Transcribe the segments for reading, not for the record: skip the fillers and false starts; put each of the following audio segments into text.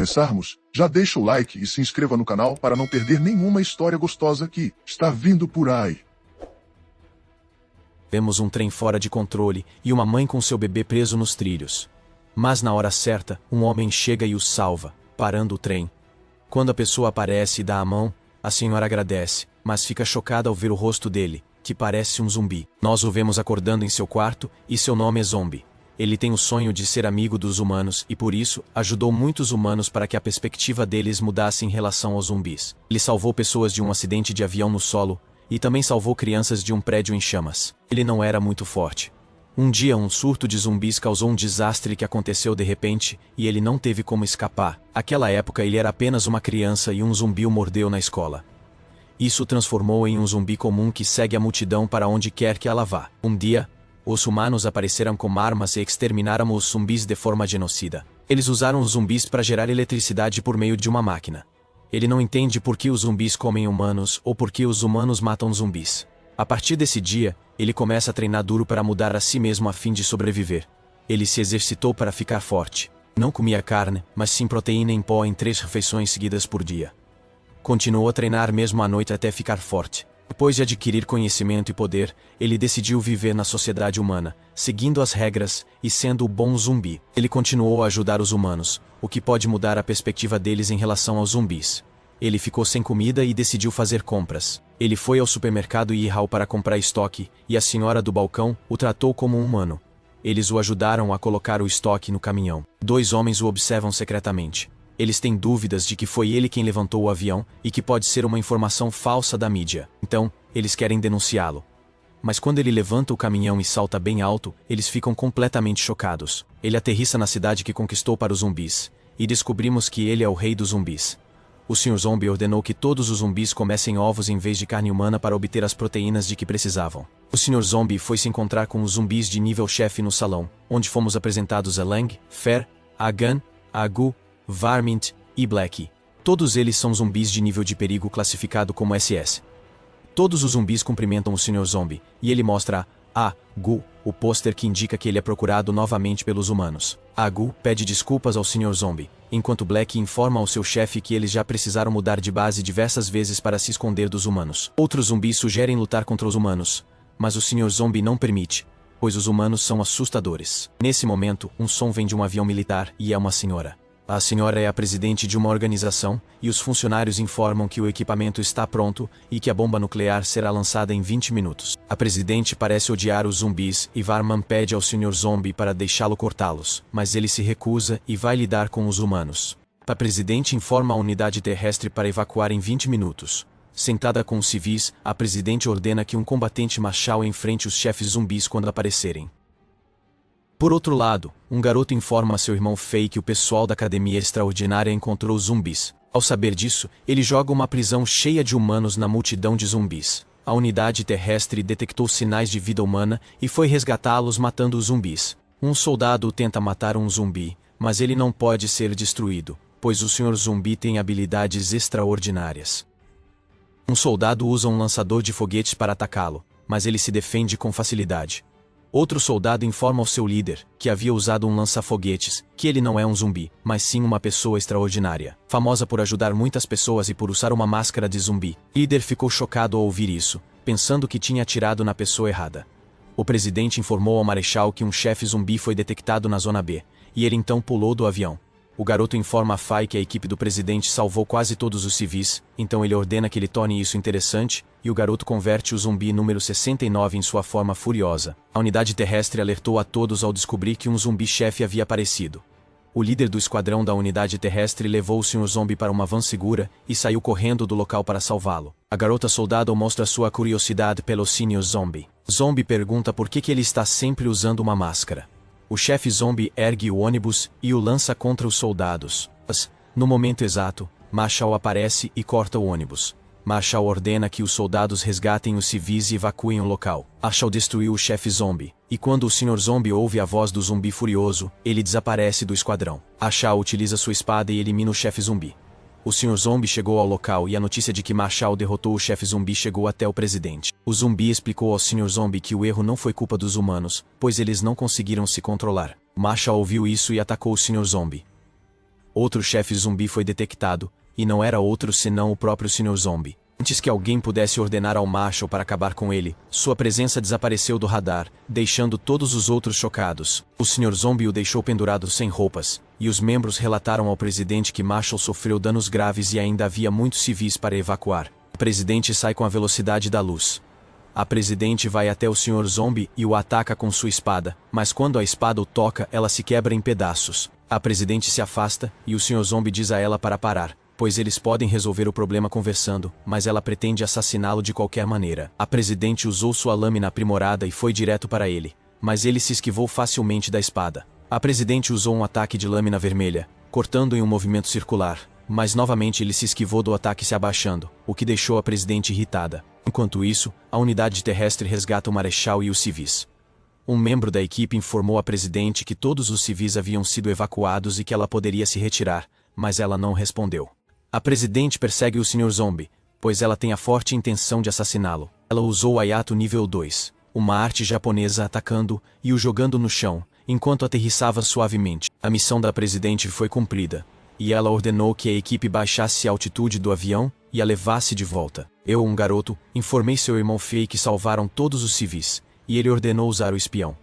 começarmos, já deixa o like e se inscreva no canal para não perder nenhuma história gostosa que está vindo por aí. Vemos um trem fora de controle e uma mãe com seu bebê preso nos trilhos. Mas na hora certa, um homem chega e os salva, parando o trem. Quando a pessoa aparece e dá a mão, a senhora agradece, mas fica chocada ao ver o rosto dele, que parece um zumbi. Nós o vemos acordando em seu quarto e seu nome é Zombie. Ele tem o sonho de ser amigo dos humanos e por isso, ajudou muitos humanos para que a perspectiva deles mudasse em relação aos zumbis. Ele salvou pessoas de um acidente de avião no solo, e também salvou crianças de um prédio em chamas. Ele não era muito forte. Um dia um surto de zumbis causou um desastre que aconteceu de repente, e ele não teve como escapar. Naquela época ele era apenas uma criança e um zumbi o mordeu na escola. Isso o transformou em um zumbi comum que segue a multidão para onde quer que ela vá. Um dia, os humanos apareceram com armas e exterminaram os zumbis de forma genocida. Eles usaram os zumbis para gerar eletricidade por meio de uma máquina. Ele não entende por que os zumbis comem humanos ou por que os humanos matam zumbis. A partir desse dia, ele começa a treinar duro para mudar a si mesmo a fim de sobreviver. Ele se exercitou para ficar forte. Não comia carne, mas sim proteína em pó em 3 refeições seguidas por dia. Continuou a treinar mesmo à noite até ficar forte. Depois de adquirir conhecimento e poder, ele decidiu viver na sociedade humana, seguindo as regras e sendo o bom zumbi. Ele continuou a ajudar os humanos, o que pode mudar a perspectiva deles em relação aos zumbis. Ele ficou sem comida e decidiu fazer compras. Ele foi ao supermercado Yihao para comprar estoque, e a senhora do balcão o tratou como um humano. Eles o ajudaram a colocar o estoque no caminhão. 2 homens o observam secretamente. Eles têm dúvidas de que foi ele quem levantou o avião e que pode ser uma informação falsa da mídia. Então, eles querem denunciá-lo. Mas quando ele levanta o caminhão e salta bem alto, eles ficam completamente chocados. Ele aterrissa na cidade que conquistou para os zumbis, e descobrimos que ele é o rei dos zumbis. O Sr. Zombie ordenou que todos os zumbis comessem ovos em vez de carne humana para obter as proteínas de que precisavam. O Sr. Zombie foi se encontrar com os zumbis de nível chefe no salão, onde fomos apresentados a Lang, Fer, Agan, Agu, Varmint e Black. Todos eles são zumbis de nível de perigo classificado como SS. Todos os zumbis cumprimentam o Sr. Zombie, e ele mostra a Gu, o pôster que indica que ele é procurado novamente pelos humanos. A Gu pede desculpas ao Sr. Zombie, enquanto Black informa ao seu chefe que eles já precisaram mudar de base diversas vezes para se esconder dos humanos. Outros zumbis sugerem lutar contra os humanos, mas o Sr. Zombie não permite, pois os humanos são assustadores. Nesse momento, um som vem de um avião militar e é uma senhora. A senhora é a presidente de uma organização, e os funcionários informam que o equipamento está pronto e que a bomba nuclear será lançada em 20 minutos. A presidente parece odiar os zumbis e Varman pede ao Sr. Zombie para deixá-lo cortá-los, mas ele se recusa e vai lidar com os humanos. A presidente informa a unidade terrestre para evacuar em 20 minutos. Sentada com os civis, a presidente ordena que um combatente marshal enfrente os chefes zumbis quando aparecerem. Por outro lado, um garoto informa a seu irmão Fei que o pessoal da Academia Extraordinária encontrou zumbis. Ao saber disso, ele joga uma prisão cheia de humanos na multidão de zumbis. A unidade terrestre detectou sinais de vida humana e foi resgatá-los matando os zumbis. Um soldado tenta matar um zumbi, mas ele não pode ser destruído, pois o Sr. Zumbi tem habilidades extraordinárias. Um soldado usa um lançador de foguetes para atacá-lo, mas ele se defende com facilidade. Outro soldado informa ao seu líder, que havia usado um lança-foguetes, que ele não é um zumbi, mas sim uma pessoa extraordinária, famosa por ajudar muitas pessoas e por usar uma máscara de zumbi. O líder ficou chocado ao ouvir isso, pensando que tinha atirado na pessoa errada. O presidente informou ao marechal que um chefe zumbi foi detectado na zona B, e ele então pulou do avião. O garoto informa a Fai que a equipe do presidente salvou quase todos os civis, então ele ordena que ele torne isso interessante, e o garoto converte o zumbi número 69 em sua forma furiosa. A unidade terrestre alertou a todos ao descobrir que um zumbi-chefe havia aparecido. O líder do esquadrão da unidade terrestre levou o Sr. Zombie para uma van segura e saiu correndo do local para salvá-lo. A garota soldado mostra sua curiosidade pelo Sr. Zombie. Zombie pergunta por que ele está sempre usando uma máscara. O chefe Zombie ergue o ônibus e o lança contra os soldados. Mas, no momento exato, Marshall aparece e corta o ônibus. Marshall ordena que os soldados resgatem os civis e evacuem o local. Marshall destruiu o chefe Zombie, e quando o Sr. Zombie ouve a voz do zumbi furioso, ele desaparece do esquadrão. Marshall utiliza sua espada e elimina o chefe zumbi. O Sr. Zombie chegou ao local e a notícia de que Marshall derrotou o chefe zumbi chegou até o presidente. O zumbi explicou ao Sr. Zombie que o erro não foi culpa dos humanos, pois eles não conseguiram se controlar. Marshall ouviu isso e atacou o Sr. Zombie. Outro chefe zumbi foi detectado, e não era outro senão o próprio Sr. Zombie. Antes que alguém pudesse ordenar ao Marshall para acabar com ele, sua presença desapareceu do radar, deixando todos os outros chocados. O Sr. Zombie o deixou pendurado sem roupas, e os membros relataram ao presidente que Marshall sofreu danos graves e ainda havia muitos civis para evacuar. O presidente sai com a velocidade da luz. A presidente vai até o Sr. Zombie e o ataca com sua espada, mas quando a espada o toca, ela se quebra em pedaços. A presidente se afasta, e o Sr. Zombie diz a ela para parar, pois eles podem resolver o problema conversando, mas ela pretende assassiná-lo de qualquer maneira. A presidente usou sua lâmina aprimorada e foi direto para ele, mas ele se esquivou facilmente da espada. A presidente usou um ataque de lâmina vermelha, cortando em um movimento circular, mas novamente ele se esquivou do ataque se abaixando, o que deixou a presidente irritada. Enquanto isso, a unidade terrestre resgata o marechal e os civis. Um membro da equipe informou à presidente que todos os civis haviam sido evacuados e que ela poderia se retirar, mas ela não respondeu. A presidente persegue o Sr. Zombie, pois ela tem a forte intenção de assassiná-lo. Ela usou o Ayato nível 2, uma arte japonesa atacando e o jogando no chão, enquanto aterrissava suavemente. A missão da presidente foi cumprida, e ela ordenou que a equipe baixasse a altitude do avião e a levasse de volta. Eu, um garoto, informei seu irmão Fei que salvaram todos os civis, e ele ordenou usar o espião.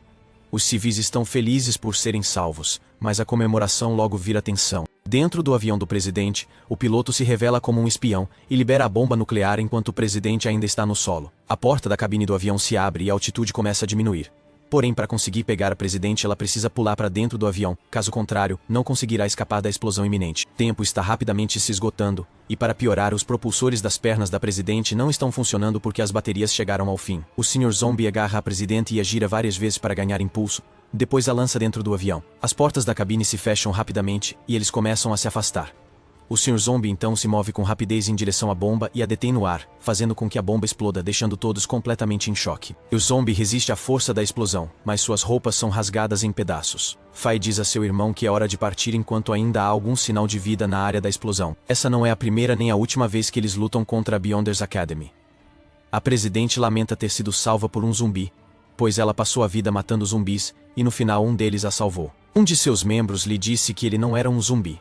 Os civis estão felizes por serem salvos, mas a comemoração logo vira tensão. Dentro do avião do presidente, o piloto se revela como um espião e libera a bomba nuclear enquanto o presidente ainda está no solo. A porta da cabine do avião se abre e a altitude começa a diminuir. Porém, para conseguir pegar a presidente, ela precisa pular para dentro do avião, caso contrário, não conseguirá escapar da explosão iminente. O tempo está rapidamente se esgotando, e para piorar, os propulsores das pernas da presidente não estão funcionando porque as baterias chegaram ao fim. O Sr. Zombie agarra a presidente e a gira várias vezes para ganhar impulso, depois a lança dentro do avião. As portas da cabine se fecham rapidamente, e eles começam a se afastar. O Sr. Zombie então se move com rapidez em direção à bomba e a detém no ar, fazendo com que a bomba exploda, deixando todos completamente em choque. O Zombie resiste à força da explosão, mas suas roupas são rasgadas em pedaços. Fai diz a seu irmão que é hora de partir enquanto ainda há algum sinal de vida na área da explosão. Essa não é a primeira nem a última vez que eles lutam contra a Beyonders Academy. A presidente lamenta ter sido salva por um zumbi, pois ela passou a vida matando zumbis, e no final um deles a salvou. Um de seus membros lhe disse que ele não era um zumbi.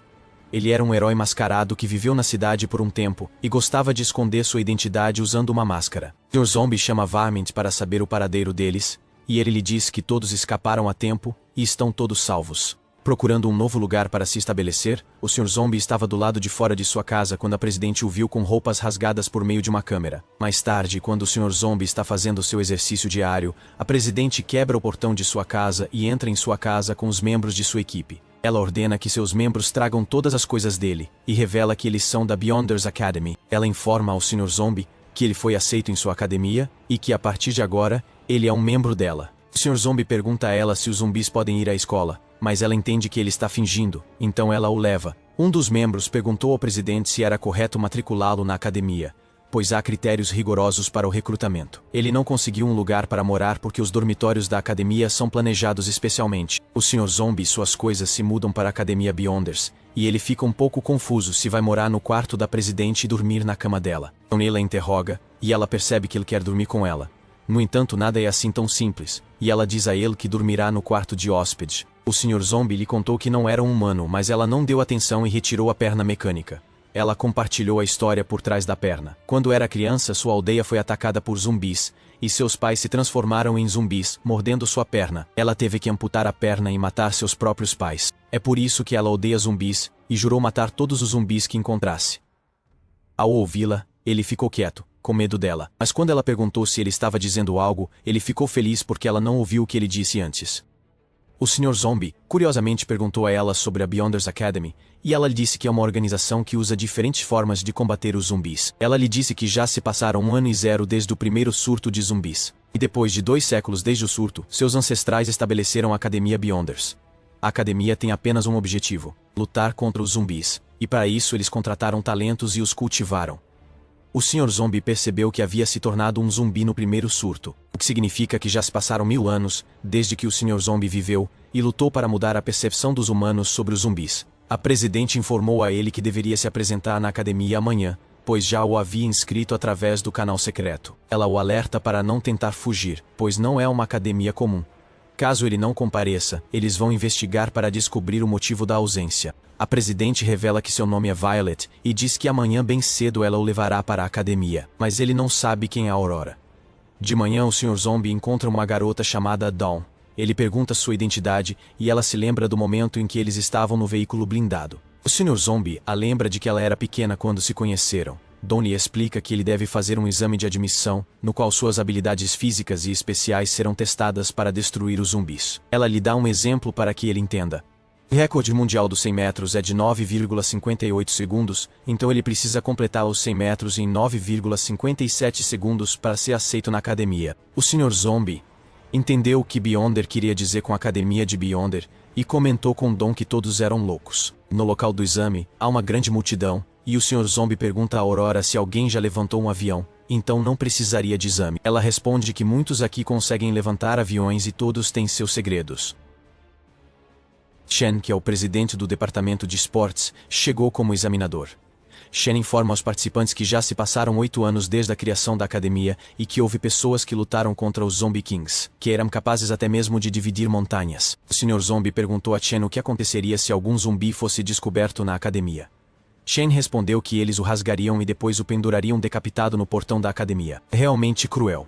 Ele era um herói mascarado que viveu na cidade por um tempo e gostava de esconder sua identidade usando uma máscara. O Sr. Zombie chama Varmint para saber o paradeiro deles, e ele lhe diz que todos escaparam a tempo e estão todos salvos. Procurando um novo lugar para se estabelecer, o Sr. Zombie estava do lado de fora de sua casa quando a presidente o viu com roupas rasgadas por meio de uma câmera. Mais tarde, quando o Sr. Zombie está fazendo seu exercício diário, a presidente quebra o portão de sua casa e entra em sua casa com os membros de sua equipe. Ela ordena que seus membros tragam todas as coisas dele, e revela que eles são da Beyonders Academy. Ela informa ao Sr. Zombie que ele foi aceito em sua academia, e que a partir de agora, ele é um membro dela. O Sr. Zombie pergunta a ela se os zumbis podem ir à escola, mas ela entende que ele está fingindo, então ela o leva. Um dos membros perguntou ao presidente se era correto matriculá-lo na academia, pois há critérios rigorosos para o recrutamento. Ele não conseguiu um lugar para morar porque os dormitórios da academia são planejados especialmente. O Sr. Zombie e suas coisas se mudam para a academia Beyonders, e ele fica um pouco confuso se vai morar no quarto da presidente e dormir na cama dela. Então ele a interroga, e ela percebe que ele quer dormir com ela. No entanto, nada é assim tão simples, e ela diz a ele que dormirá no quarto de hóspede. O Sr. Zombie lhe contou que não era um humano, mas ela não deu atenção e retirou a perna mecânica. Ela compartilhou a história por trás da perna. Quando era criança, sua aldeia foi atacada por zumbis, e seus pais se transformaram em zumbis, mordendo sua perna. Ela teve que amputar a perna e matar seus próprios pais. É por isso que ela odeia zumbis, e jurou matar todos os zumbis que encontrasse. Ao ouvi-la, ele ficou quieto, com medo dela. Mas quando ela perguntou se ele estava dizendo algo, ele ficou feliz porque ela não ouviu o que ele disse antes. O Sr. Zombie, curiosamente, perguntou a ela sobre a Beyonders Academy, e ela lhe disse que é uma organização que usa diferentes formas de combater os zumbis. Ela lhe disse que já se passaram 1 ano e 0 desde o primeiro surto de zumbis. E depois de 2 séculos desde o surto, seus ancestrais estabeleceram a Academia Beyonders. A academia tem apenas um objetivo: lutar contra os zumbis, e para isso eles contrataram talentos e os cultivaram. O Sr. Zombie percebeu que havia se tornado um zumbi no primeiro surto, o que significa que já se passaram 1000 anos, desde que o Sr. Zombie viveu, e lutou para mudar a percepção dos humanos sobre os zumbis. A presidente informou a ele que deveria se apresentar na academia amanhã, pois já o havia inscrito através do canal secreto. Ela o alerta para não tentar fugir, pois não é uma academia comum. Caso ele não compareça, eles vão investigar para descobrir o motivo da ausência. A presidente revela que seu nome é Violet e diz que amanhã bem cedo ela o levará para a academia, mas ele não sabe quem é Aurora. De manhã o Sr. Zombie encontra uma garota chamada Dawn. Ele pergunta sua identidade e ela se lembra do momento em que eles estavam no veículo blindado. O Sr. Zombie a lembra de que ela era pequena quando se conheceram. Dawn lhe explica que ele deve fazer um exame de admissão, no qual suas habilidades físicas e especiais serão testadas para destruir os zumbis. Ela lhe dá um exemplo para que ele entenda. O recorde mundial dos 100 metros é de 9,58 segundos, então ele precisa completar os 100 metros em 9,57 segundos para ser aceito na academia. O Sr. Zombie entendeu o que Beyonder queria dizer com a academia de Beyonder e comentou com Dawn que todos eram loucos. No local do exame, há uma grande multidão, e o Sr. Zombie pergunta a Aurora se alguém já levantou um avião, então não precisaria de exame. Ela responde que muitos aqui conseguem levantar aviões e todos têm seus segredos. Chen, que é o presidente do departamento de esportes, chegou como examinador. Chen informa aos participantes que já se passaram 8 anos desde a criação da academia e que houve pessoas que lutaram contra os Zombie Kings, que eram capazes até mesmo de dividir montanhas. O Sr. Zombie perguntou a Chen o que aconteceria se algum zumbi fosse descoberto na academia. Chen respondeu que eles o rasgariam e depois o pendurariam decapitado no portão da academia. É realmente cruel.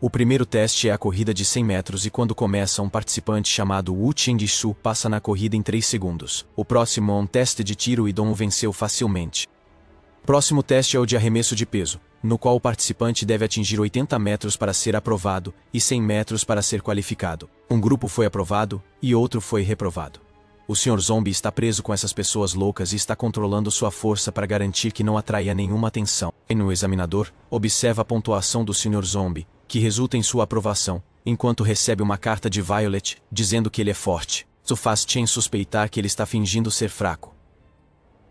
O primeiro teste é a corrida de 100 metros e quando começa um participante chamado Wu Cheng-Shu passa na corrida em 3 segundos. O próximo é um teste de tiro e Dom o venceu facilmente. O próximo teste é o de arremesso de peso, no qual o participante deve atingir 80 metros para ser aprovado e 100 metros para ser qualificado. Um grupo foi aprovado e outro foi reprovado. O Sr. Zombie está preso com essas pessoas loucas e está controlando sua força para garantir que não atraia nenhuma atenção. E no examinador, observa a pontuação do Sr. Zombie, que resulta em sua aprovação, enquanto recebe uma carta de Violet, dizendo que ele é forte. Isso faz Chen suspeitar que ele está fingindo ser fraco.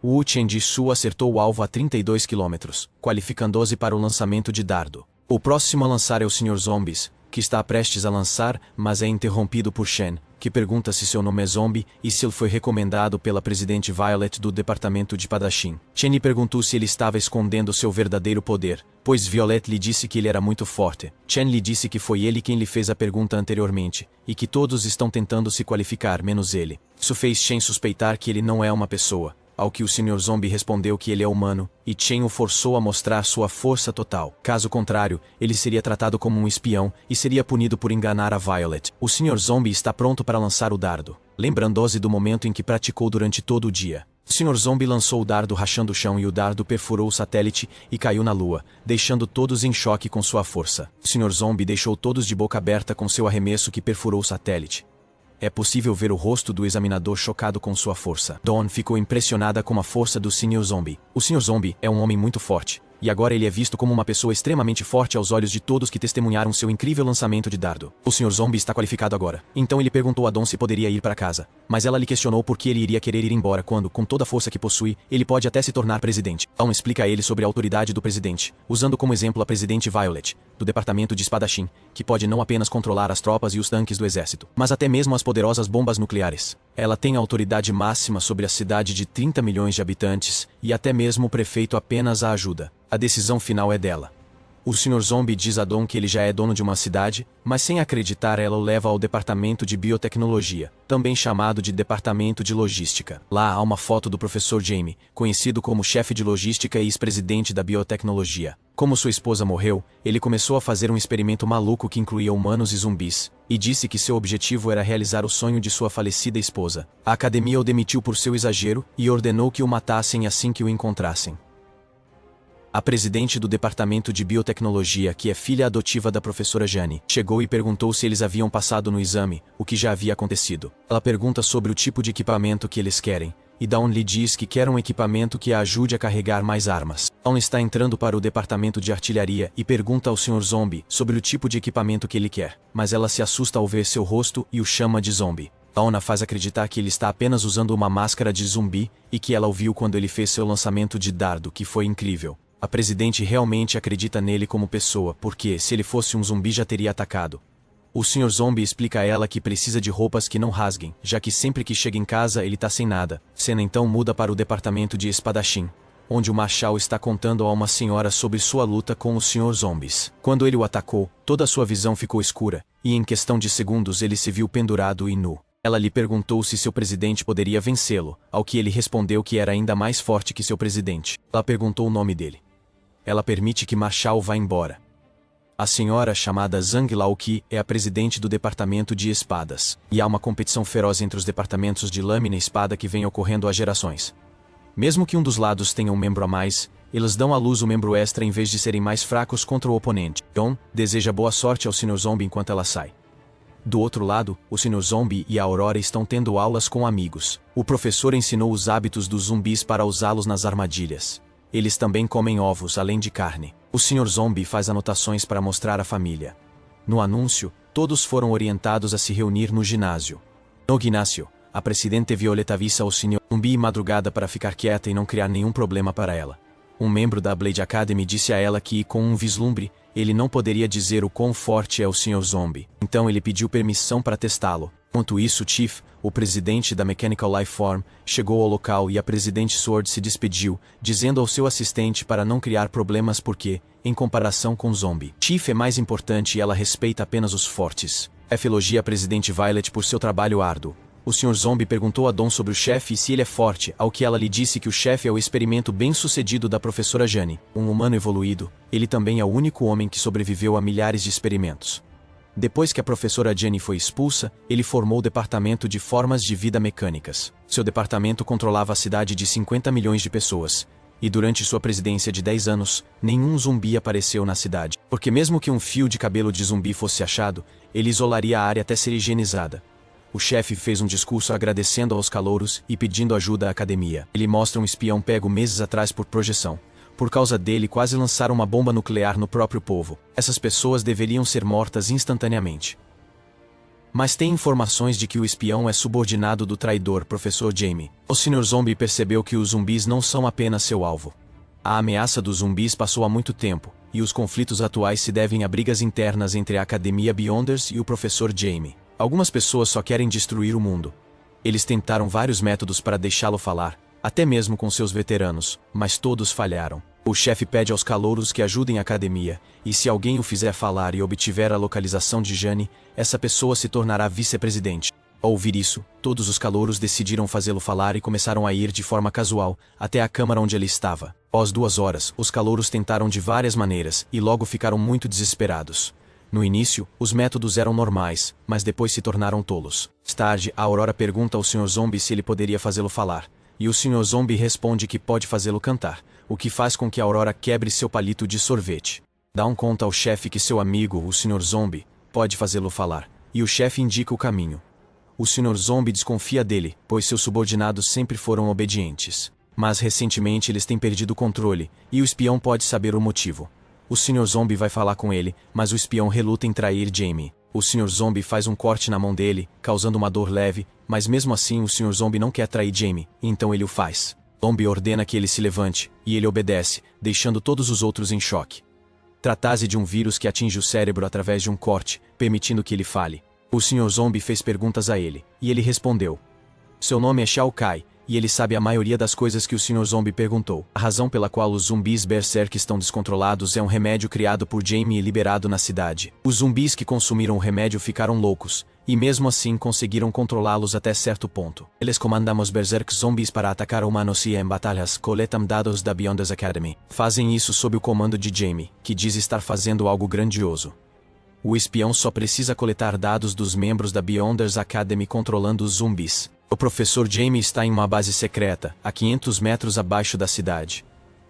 Wu Cheng-Shu acertou o alvo a 32 km, qualificando-se para o lançamento de dardo. O próximo a lançar é o Sr. Zombies, que está prestes a lançar, mas é interrompido por Chen, que pergunta se seu nome é Zombie e se ele foi recomendado pela presidente Violet do departamento de Padachim. Chen lhe perguntou se ele estava escondendo seu verdadeiro poder, pois Violet lhe disse que ele era muito forte. Chen lhe disse que foi ele quem lhe fez a pergunta anteriormente, e que todos estão tentando se qualificar menos ele. Isso fez Chen suspeitar que ele não é uma pessoa, ao que o Sr. Zombie respondeu que ele é humano, e Chen o forçou a mostrar sua força total. Caso contrário, ele seria tratado como um espião e seria punido por enganar a Violet. O Sr. Zombie está pronto para lançar o dardo, lembrando-se do momento em que praticou durante todo o dia. O Sr. Zombie lançou o dardo rachando o chão e o dardo perfurou o satélite e caiu na lua, deixando todos em choque com sua força. O Sr. Zombie deixou todos de boca aberta com seu arremesso que perfurou o satélite. É possível ver o rosto do examinador chocado com sua força. Dawn ficou impressionada com a força do Sr. Zombie. O Sr. Zombie é um homem muito forte, e agora ele é visto como uma pessoa extremamente forte aos olhos de todos que testemunharam seu incrível lançamento de dardo. O Sr. Zombie está qualificado agora. Então ele perguntou a Dawn se poderia ir para casa, mas ela lhe questionou por que ele iria querer ir embora quando, com toda a força que possui, ele pode até se tornar presidente. Dawn explica a ele sobre a autoridade do presidente, usando como exemplo a presidente Violet, do departamento de espadachim, que pode não apenas controlar as tropas e os tanques do exército, mas até mesmo as poderosas bombas nucleares. Ela tem a autoridade máxima sobre a cidade de 30 milhões de habitantes, e até mesmo o prefeito apenas a ajuda. A decisão final é dela. O Sr. Zombie diz a Dawn que ele já é dono de uma cidade, mas sem acreditar ela o leva ao departamento de biotecnologia, também chamado de departamento de logística. Lá há uma foto do professor Jamie, conhecido como chefe de logística e ex-presidente da biotecnologia. Como sua esposa morreu, ele começou a fazer um experimento maluco que incluía humanos e zumbis, e disse que seu objetivo era realizar o sonho de sua falecida esposa. A academia o demitiu por seu exagero e ordenou que o matassem assim que o encontrassem. A presidente do departamento de biotecnologia, que é filha adotiva da professora Jane, chegou e perguntou se eles haviam passado no exame, o que já havia acontecido. Ela pergunta sobre o tipo de equipamento que eles querem, e Dawn lhe diz que quer um equipamento que a ajude a carregar mais armas. Dawn está entrando para o departamento de artilharia e pergunta ao Sr. Zombie sobre o tipo de equipamento que ele quer, mas ela se assusta ao ver seu rosto e o chama de Zombie. Dawn a faz acreditar que ele está apenas usando uma máscara de zumbi e que ela o viu quando ele fez seu lançamento de dardo, que foi incrível. A presidente realmente acredita nele como pessoa, porque, se ele fosse um zumbi já teria atacado. O Sr. Zombie explica a ela que precisa de roupas que não rasguem, já que sempre que chega em casa ele tá sem nada. Cena então muda para o departamento de espadachim. onde o Marshal está contando a uma senhora sobre sua luta com os Sr. Zombies. Quando ele o atacou, toda a sua visão ficou escura, e em questão de segundos ele se viu pendurado e nu. Ela lhe perguntou se seu presidente poderia vencê-lo, ao que ele respondeu que era ainda mais forte que seu presidente. Ela perguntou o nome dele. Ela permite que Marshal vá embora. A senhora chamada Zhang Laoqi é a presidente do departamento de espadas, e há uma competição feroz entre os departamentos de lâmina e espada que vem ocorrendo há gerações. Mesmo que um dos lados tenha um membro a mais, eles dão à luz o membro extra em vez de serem mais fracos contra o oponente. John deseja boa sorte ao Sr. Zombie enquanto ela sai. Do outro lado, o Sr. Zombie e a Aurora estão tendo aulas com amigos. O professor ensinou os hábitos dos zumbis para usá-los nas armadilhas. Eles também comem ovos, além de carne. O Sr. Zombie faz anotações para mostrar à família. No anúncio, todos foram orientados a se reunir no ginásio. No ginásio, a presidente Violeta avisa ao Sr. Zombie madrugada para ficar quieta e não criar nenhum problema para ela. Um membro da Blade Academy disse a ela que, com um vislumbre, ele não poderia dizer o quão forte é o Sr. Zombie. Então ele pediu permissão para testá-lo. Enquanto isso, Chief, o presidente da Mechanical Lifeform, chegou ao local e a presidente Sword se despediu, dizendo ao seu assistente para não criar problemas porque, em comparação com Zombie, Chief é mais importante e ela respeita apenas os fortes. F elogia a presidente Violet por seu trabalho árduo. O Sr. Zombie perguntou a Dawn sobre o chefe e se ele é forte, ao que ela lhe disse que o chefe é o experimento bem-sucedido da professora Jane, um humano evoluído. Ele também é o único homem que sobreviveu a milhares de experimentos. Depois que a professora Jenny foi expulsa, ele formou o Departamento de Formas de Vida Mecânicas. Seu departamento controlava a cidade de 50 milhões de pessoas, e durante sua presidência de 10 anos, nenhum zumbi apareceu na cidade. Porque mesmo que um fio de cabelo de zumbi fosse achado, ele isolaria a área até ser higienizada. O chefe fez um discurso agradecendo aos calouros e pedindo ajuda à academia. Ele mostra um espião pego meses atrás por projeção. Por causa dele, quase lançaram uma bomba nuclear no próprio povo. Essas pessoas deveriam ser mortas instantaneamente. Mas tem informações de que o espião é subordinado do traidor, Professor Jamie. O Sr. Zombie percebeu que os zumbis não são apenas seu alvo. A ameaça dos zumbis passou há muito tempo, e os conflitos atuais se devem a brigas internas entre a Academia Beyonders e o Professor Jamie. Algumas pessoas só querem destruir o mundo. Eles tentaram vários métodos para deixá-lo falar, até mesmo com seus veteranos, mas todos falharam. O chefe pede aos calouros que ajudem a academia, e se alguém o fizer falar e obtiver a localização de Jane, essa pessoa se tornará vice-presidente. Ao ouvir isso, todos os calouros decidiram fazê-lo falar e começaram a ir de forma casual, até a câmara onde ele estava. Após 2 horas, os calouros tentaram de várias maneiras, e logo ficaram muito desesperados. No início, os métodos eram normais, mas depois se tornaram tolos. Mais tarde, a Aurora pergunta ao Sr. Zombie se ele poderia fazê-lo falar, e o Sr. Zombie responde que pode fazê-lo cantar, o que faz com que a Aurora quebre seu palito de sorvete. Dawn conta ao chefe que seu amigo, o Sr. Zombie, pode fazê-lo falar, e o chefe indica o caminho. O Sr. Zombie desconfia dele, pois seus subordinados sempre foram obedientes. Mas recentemente eles têm perdido o controle, e o espião pode saber o motivo. O Sr. Zombie vai falar com ele, mas o espião reluta em trair Jamie. O Sr. Zombie faz um corte na mão dele, causando uma dor leve, mas mesmo assim o Sr. Zombie não quer trair Jamie, então ele o faz. Zombie ordena que ele se levante, e ele obedece, deixando todos os outros em choque. Trata-se de um vírus que atinge o cérebro através de um corte, permitindo que ele fale. O Sr. Zombie fez perguntas a ele, e ele respondeu. Seu nome é Shao Kai, e ele sabe a maioria das coisas que o Sr. Zombie perguntou. A razão pela qual os zumbis Berserk estão descontrolados é um remédio criado por Jamie e liberado na cidade. Os zumbis que consumiram o remédio ficaram loucos, e mesmo assim conseguiram controlá-los até certo ponto. Eles comandam os Berserk zombies para atacar humanos e em batalhas coletam dados da Beyonders Academy. Fazem isso sob o comando de Jamie, que diz estar fazendo algo grandioso. O espião só precisa coletar dados dos membros da Beyonders Academy controlando os zumbis. O professor Jamie está em uma base secreta, a 500 metros abaixo da cidade.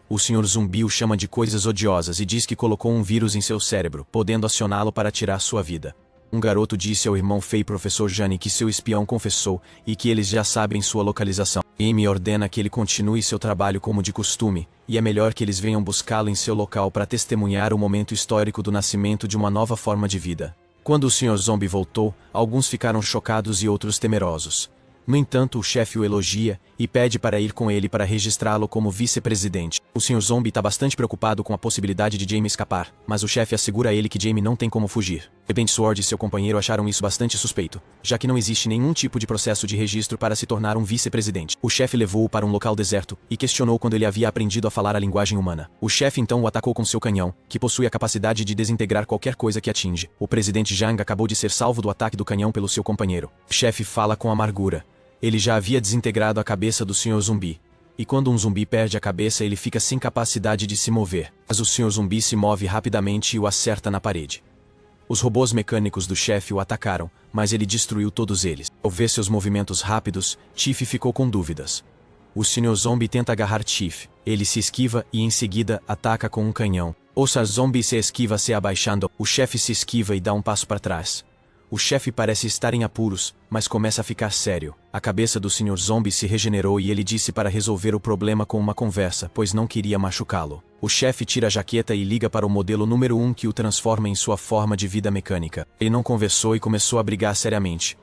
O Sr. Zumbi o chama de coisas odiosas e diz que colocou um vírus em seu cérebro, podendo acioná-lo para tirar sua vida. Um garoto disse ao irmão feio Professor Jane que seu espião confessou e que eles já sabem sua localização. Jamie ordena que ele continue seu trabalho como de costume, e é melhor que eles venham buscá-lo em seu local para testemunhar o momento histórico do nascimento de uma nova forma de vida. Quando o Sr. Zombie voltou, alguns ficaram chocados e outros temerosos. No entanto, o chefe o elogia e pede para ir com ele para registrá-lo como vice-presidente. O Sr. Zombie está bastante preocupado com a possibilidade de Jamie escapar, mas o chefe assegura a ele que Jamie não tem como fugir. Rebent Sword e seu companheiro acharam isso bastante suspeito, já que não existe nenhum tipo de processo de registro para se tornar um vice-presidente. O chefe levou-o para um local deserto e questionou quando ele havia aprendido a falar a linguagem humana. O chefe então o atacou com seu canhão, que possui a capacidade de desintegrar qualquer coisa que atinge. O presidente Zhang acabou de ser salvo do ataque do canhão pelo seu companheiro. O chefe fala com amargura. Ele já havia desintegrado a cabeça do Sr. Zumbi. E quando um zumbi perde a cabeça, ele fica sem capacidade de se mover. Mas o Sr. Zumbi se move rapidamente e o acerta na parede. Os robôs mecânicos do chefe o atacaram, mas ele destruiu todos eles. Ao ver seus movimentos rápidos, Tiff ficou com dúvidas. O Sr. Zombie tenta agarrar Tiff. Ele se esquiva e em seguida ataca com um canhão. O Sr. Zombie se esquiva se abaixando. O chefe se esquiva e dá um passo para trás. O chefe parece estar em apuros, mas começa a ficar sério. A cabeça do Sr. Zombie se regenerou e ele disse para resolver o problema com uma conversa, pois não queria machucá-lo. O chefe tira a jaqueta e liga para o modelo número 1 que o transforma em sua forma de vida mecânica. Ele não conversou e começou a brigar seriamente.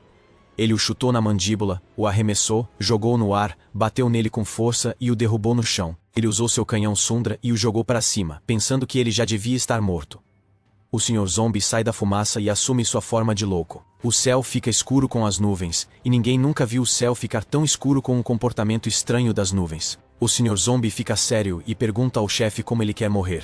Ele o chutou na mandíbula, o arremessou, jogou no ar, bateu nele com força e o derrubou no chão. Ele usou seu canhão Sundra e o jogou para cima, pensando que ele já devia estar morto. O Sr. Zombie sai da fumaça e assume sua forma de louco. O céu fica escuro com as nuvens, e ninguém nunca viu o céu ficar tão escuro com um comportamento estranho das nuvens. O Sr. Zombie fica sério e pergunta ao chefe como ele quer morrer.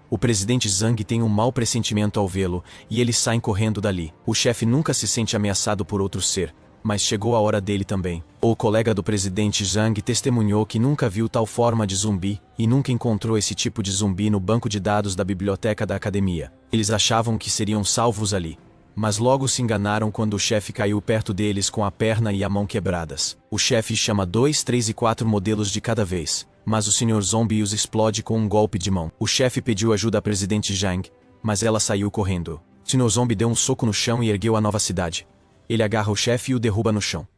O presidente Zhang tem um mau pressentimento ao vê-lo, e eles saem correndo dali. O chefe nunca se sente ameaçado por outro ser, mas chegou a hora dele também. O colega do presidente Zhang testemunhou que nunca viu tal forma de zumbi, e nunca encontrou esse tipo de zumbi no banco de dados da biblioteca da academia. Eles achavam que seriam salvos ali, mas logo se enganaram quando o chefe caiu perto deles com a perna e a mão quebradas. O chefe chama 2, 3 e 4 modelos de cada vez, mas o Sr. Zombie os explode com um golpe de mão. O chefe pediu ajuda à presidente Zhang, mas ela saiu correndo. O Sr. Zombie deu um soco no chão e ergueu a nova cidade. Ele agarra o chefe e o derruba no chão.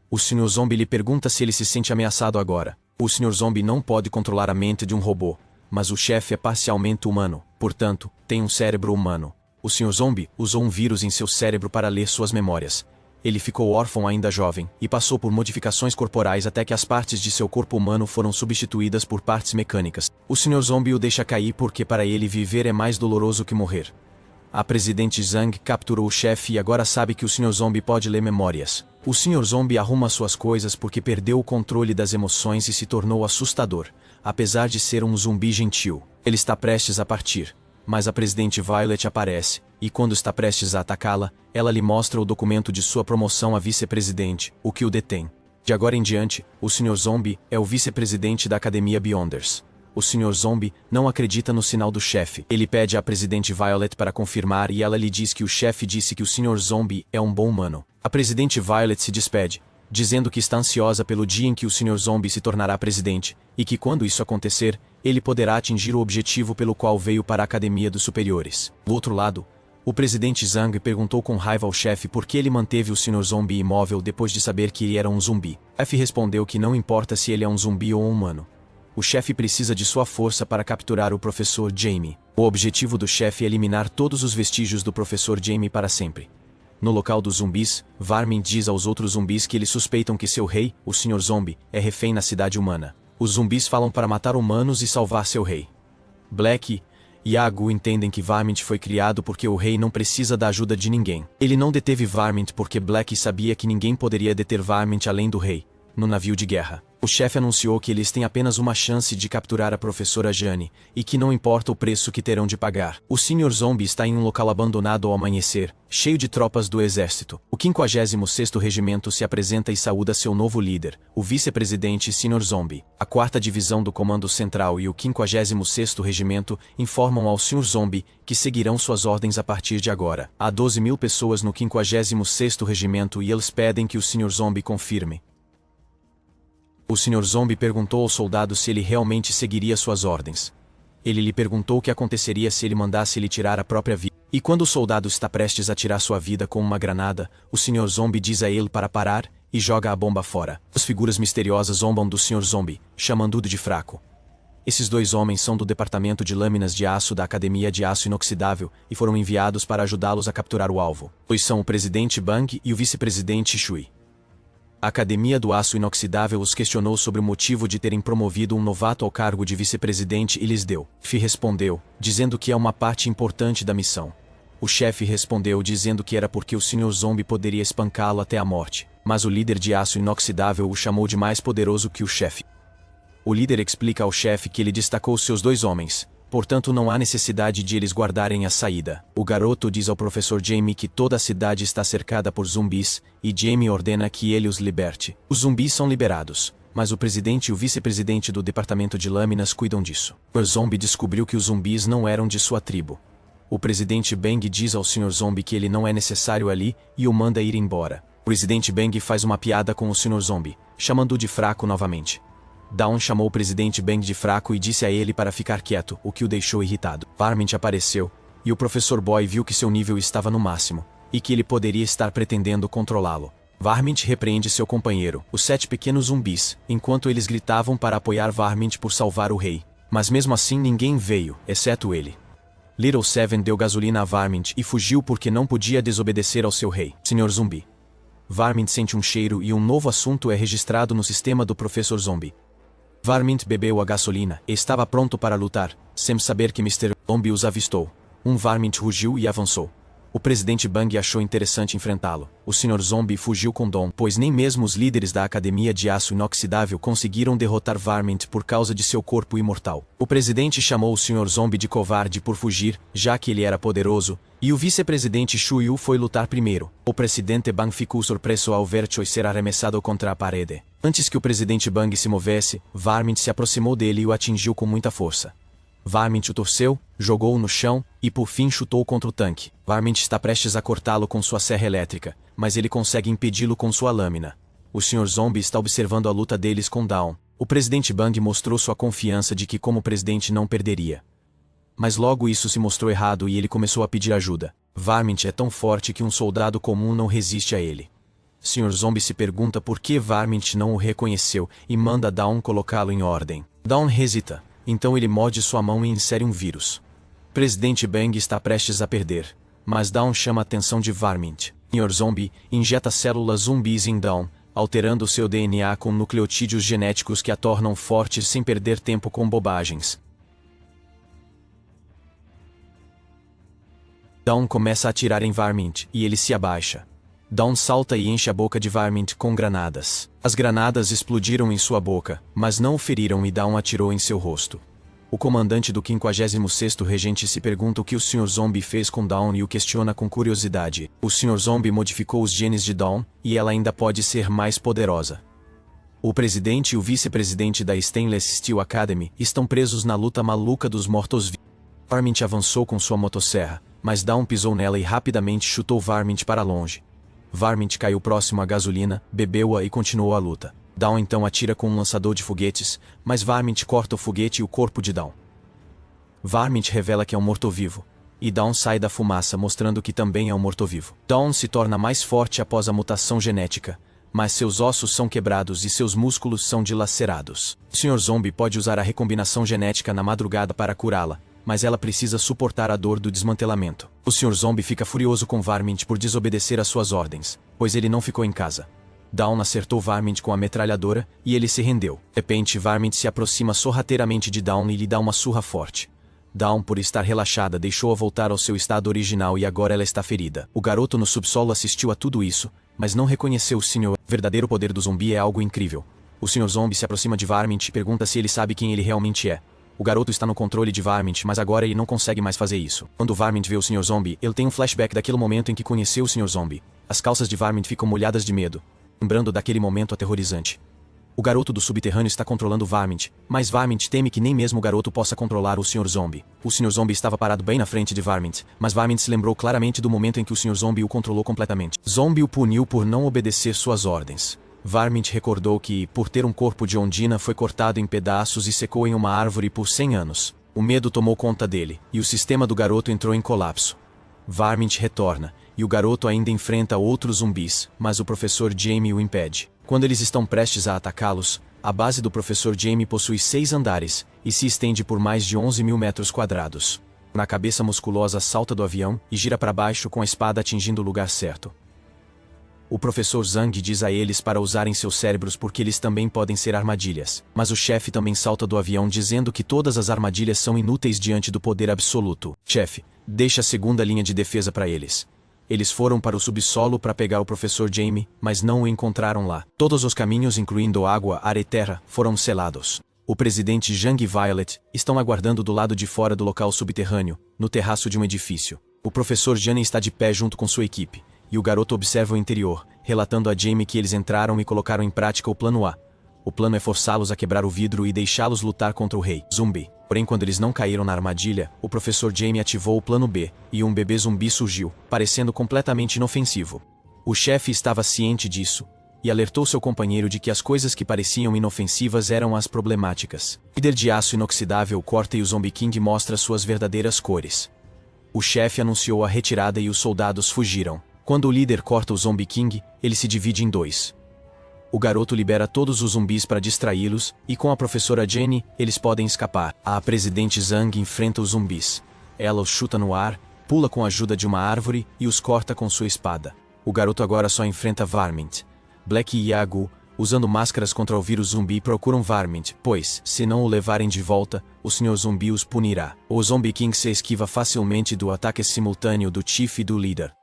O Sr. Zombie lhe pergunta se ele se sente ameaçado agora. O Sr. Zombie não pode controlar a mente de um robô, mas o chefe é parcialmente humano, portanto, tem um cérebro humano. O Sr. Zombie usou um vírus em seu cérebro para ler suas memórias. Ele ficou órfão ainda jovem, e passou por modificações corporais até que as partes de seu corpo humano foram substituídas por partes mecânicas. O Sr. Zombie o deixa cair porque para ele viver é mais doloroso que morrer. A presidente Zhang capturou o chefe e agora sabe que o Sr. Zombie pode ler memórias. O Sr. Zombie arruma suas coisas porque perdeu o controle das emoções e se tornou assustador, apesar de ser um zumbi gentil. Ele está prestes a partir, mas a presidente Violet aparece, e quando está prestes a atacá-la, ela lhe mostra o documento de sua promoção a vice-presidente, o que o detém. De agora em diante, o Sr. Zombie é o vice-presidente da Academia Beyonders. O Sr. Zombie não acredita no sinal do chefe. Ele pede à presidente Violet para confirmar e ela lhe diz que o chefe disse que o Sr. Zombie é um bom humano. A presidente Violet se despede, dizendo que está ansiosa pelo dia em que o Sr. Zombie se tornará presidente, e que quando isso acontecer, ele poderá atingir o objetivo pelo qual veio para a Academia dos Superiores. Do outro lado, o presidente Zhang perguntou com raiva ao chefe por que ele manteve o Sr. Zombie imóvel depois de saber que ele era um zumbi. F respondeu que não importa se ele é um zumbi ou um humano. O chefe precisa de sua força para capturar o professor Jamie. O objetivo do chefe é eliminar todos os vestígios do professor Jamie para sempre. No local dos zumbis, Varmin diz aos outros zumbis que eles suspeitam que seu rei, o Sr. Zombie, é refém na cidade humana. Os zumbis falam para matar humanos e salvar seu rei. Black e Agu entendem que Varmint foi criado porque o rei não precisa da ajuda de ninguém. Ele não deteve Varmint porque Black sabia que ninguém poderia deter Varmint além do rei, no navio de guerra. O chefe anunciou que eles têm apenas uma chance de capturar a professora Jane, e que não importa o preço que terão de pagar. O Sr. Zombie está em um local abandonado ao amanhecer, cheio de tropas do exército. O 56º Regimento se apresenta e saúda seu novo líder, o vice-presidente Sr. Zombie. A 4ª Divisão do Comando Central e o 56º Regimento informam ao Sr. Zombie que seguirão suas ordens a partir de agora. Há 12.000 pessoas no 56º Regimento e eles pedem que o Sr. Zombie confirme. O Sr. Zombie perguntou ao soldado se ele realmente seguiria suas ordens. Ele lhe perguntou o que aconteceria se ele mandasse ele tirar a própria vida. E quando o soldado está prestes a tirar sua vida com uma granada, o Sr. Zombie diz a ele para parar e joga a bomba fora. As figuras misteriosas zombam do Sr. Zombie, chamando-o de fraco. Esses dois homens são do Departamento de Lâminas de Aço da Academia de Aço Inoxidável e foram enviados para ajudá-los a capturar o alvo. Pois são o presidente Bang e o vice-presidente Shui. A Academia do Aço Inoxidável os questionou sobre o motivo de terem promovido um novato ao cargo de vice-presidente e lhes deu. Fi respondeu, dizendo que é uma parte importante da missão. O chefe respondeu dizendo que era porque o Sr. Zombie poderia espancá-lo até a morte, mas o líder de aço inoxidável o chamou de mais poderoso que o chefe. O líder explica ao chefe que ele destacou seus 2 homens, portanto não há necessidade de eles guardarem a saída. O garoto diz ao professor Jamie que toda a cidade está cercada por zumbis, e Jamie ordena que ele os liberte. Os zumbis são liberados, mas o presidente e o vice-presidente do departamento de lâminas cuidam disso. O Zombie descobriu que os zumbis não eram de sua tribo. O presidente Bang diz ao Sr. Zombie que ele não é necessário ali e o manda ir embora. O presidente Bang faz uma piada com o Sr. Zombie, chamando-o de fraco novamente. Dawn chamou o presidente Bang de fraco e disse a ele para ficar quieto, o que o deixou irritado. Varmint apareceu, e o professor Boy viu que seu nível estava no máximo, e que ele poderia estar pretendendo controlá-lo. Varmint repreende seu companheiro, os 7 pequenos zumbis, enquanto eles gritavam para apoiar Varmint por salvar o rei. Mas mesmo assim ninguém veio, exceto ele. Little Seven deu gasolina a Varmint e fugiu porque não podia desobedecer ao seu rei, Sr. Zumbi. Varmint sente um cheiro e um novo assunto é registrado no sistema do professor Zombie. Varmint bebeu a gasolina e estava pronto para lutar, sem saber que Mr. Zombie os avistou. Varmint rugiu e avançou. O presidente Bang achou interessante enfrentá-lo. O Sr. Zombie fugiu com Dawn, pois nem mesmo os líderes da Academia de Aço Inoxidável conseguiram derrotar Varmint por causa de seu corpo imortal. O presidente chamou o Sr. Zombie de covarde por fugir, já que ele era poderoso, e o vice-presidente Shu Yu foi lutar primeiro. O presidente Bang ficou surpreso ao ver Choi ser arremessado contra a parede. Antes que o presidente Bang se movesse, Varmint se aproximou dele e o atingiu com muita força. Varmint o torceu, jogou-o no chão, e por fim chutou contra o tanque. Varmint está prestes a cortá-lo com sua serra elétrica, mas ele consegue impedi-lo com sua lâmina. O Sr. Zombie está observando a luta deles com Dawn. O presidente Bang mostrou sua confiança de que como presidente não perderia. Mas logo isso se mostrou errado e ele começou a pedir ajuda. Varmint é tão forte que um soldado comum não resiste a ele. Sr. Zombie se pergunta por que Varmint não o reconheceu e manda Dawn colocá-lo em ordem. Dawn hesita. Então ele morde sua mão e insere um vírus. Presidente Bang está prestes a perder, mas Dawn chama a atenção de Varmint. Sr. Zombie injeta células zumbis em Dawn, alterando seu DNA com nucleotídeos genéticos que a tornam forte sem perder tempo com bobagens. Dawn começa a atirar em Varmint, e ele se abaixa. Dawn salta e enche a boca de Varmint com granadas. As granadas explodiram em sua boca, mas não o feriram e Dawn atirou em seu rosto. O comandante do 56º Regente se pergunta o que o Sr. Zombie fez com Dawn e o questiona com curiosidade. O Sr. Zombie modificou os genes de Dawn, e ela ainda pode ser mais poderosa. O presidente e o vice-presidente da Stainless Steel Academy estão presos na luta maluca dos mortos-vivos. Varmint avançou com sua motosserra, mas Dawn pisou nela e rapidamente chutou Varmint para longe. Varmint caiu próximo à gasolina, bebeu-a e continuou a luta. Dawn então atira com um lançador de foguetes, mas Varmint corta o foguete e o corpo de Dawn. Varmint revela que é um morto-vivo, e Dawn sai da fumaça mostrando que também é um morto-vivo. Dawn se torna mais forte após a mutação genética, mas seus ossos são quebrados e seus músculos são dilacerados. O Sr. Zombie pode usar a recombinação genética na madrugada para curá-la, mas ela precisa suportar a dor do desmantelamento. O Sr. Zombie fica furioso com Varmint por desobedecer às suas ordens, pois ele não ficou em casa. Dawn acertou Varmint com a metralhadora, e ele se rendeu. De repente, Varmint se aproxima sorrateiramente de Dawn e lhe dá uma surra forte. Dawn, por estar relaxada, deixou-a voltar ao seu estado original e agora ela está ferida. O garoto no subsolo assistiu a tudo isso, mas não reconheceu o Sr. O verdadeiro poder do zumbi é algo incrível. O Sr. Zombie se aproxima de Varmint e pergunta se ele sabe quem ele realmente é. O garoto está no controle de Varmint, mas agora ele não consegue mais fazer isso. Quando Varmint vê o Sr. Zombie, ele tem um flashback daquele momento em que conheceu o Sr. Zombie. As calças de Varmint ficam molhadas de medo, lembrando daquele momento aterrorizante. O garoto do subterrâneo está controlando Varmint, mas Varmint teme que nem mesmo o garoto possa controlar o Sr. Zombie. O Sr. Zombie estava parado bem na frente de Varmint, mas Varmint se lembrou claramente do momento em que o Sr. Zombie o controlou completamente. Zombie o puniu por não obedecer suas ordens. Varmint recordou que, por ter um corpo de Ondina, foi cortado em pedaços e secou em uma árvore por 100 anos. O medo tomou conta dele, e o sistema do garoto entrou em colapso. Varmint retorna, e o garoto ainda enfrenta outros zumbis, mas o professor Jamie o impede. Quando eles estão prestes a atacá-los, a base do professor Jamie possui 6 andares, e se estende por mais de 11.000 metros quadrados. Na cabeça musculosa salta do avião, e gira para baixo com a espada atingindo o lugar certo. O professor Zhang diz a eles para usarem seus cérebros porque eles também podem ser armadilhas. Mas o chefe também salta do avião dizendo que todas as armadilhas são inúteis diante do poder absoluto. Chefe, deixa a segunda linha de defesa para eles. Eles foram para o subsolo para pegar o professor Jamie, mas não o encontraram lá. Todos os caminhos, incluindo água, ar e terra, foram selados. O presidente Zhang e Violet estão aguardando do lado de fora do local subterrâneo, no terraço de um edifício. O professor Jane está de pé junto com sua equipe, e o garoto observa o interior, relatando a Jamie que eles entraram e colocaram em prática o plano A. O plano é forçá-los a quebrar o vidro e deixá-los lutar contra o rei zumbi. Porém, quando eles não caíram na armadilha, o professor Jamie ativou o plano B, e um bebê zumbi surgiu, parecendo completamente inofensivo. O chefe estava ciente disso, e alertou seu companheiro de que as coisas que pareciam inofensivas eram as problemáticas. O líder de aço inoxidável corta e o Zombie King mostra suas verdadeiras cores. O chefe anunciou a retirada e os soldados fugiram. Quando o líder corta o Zombie King, ele se divide em dois. O garoto libera todos os zumbis para distraí-los, e com a professora Jenny, eles podem escapar. A presidente Zhang enfrenta os zumbis. Ela os chuta no ar, pula com a ajuda de uma árvore e os corta com sua espada. O garoto agora só enfrenta Varmint. Black e Yagu, usando máscaras contra o vírus zumbi, procuram Varmint, pois, se não o levarem de volta, o Sr. Zumbi os punirá. O Zombie King se esquiva facilmente do ataque simultâneo do Chief e do líder.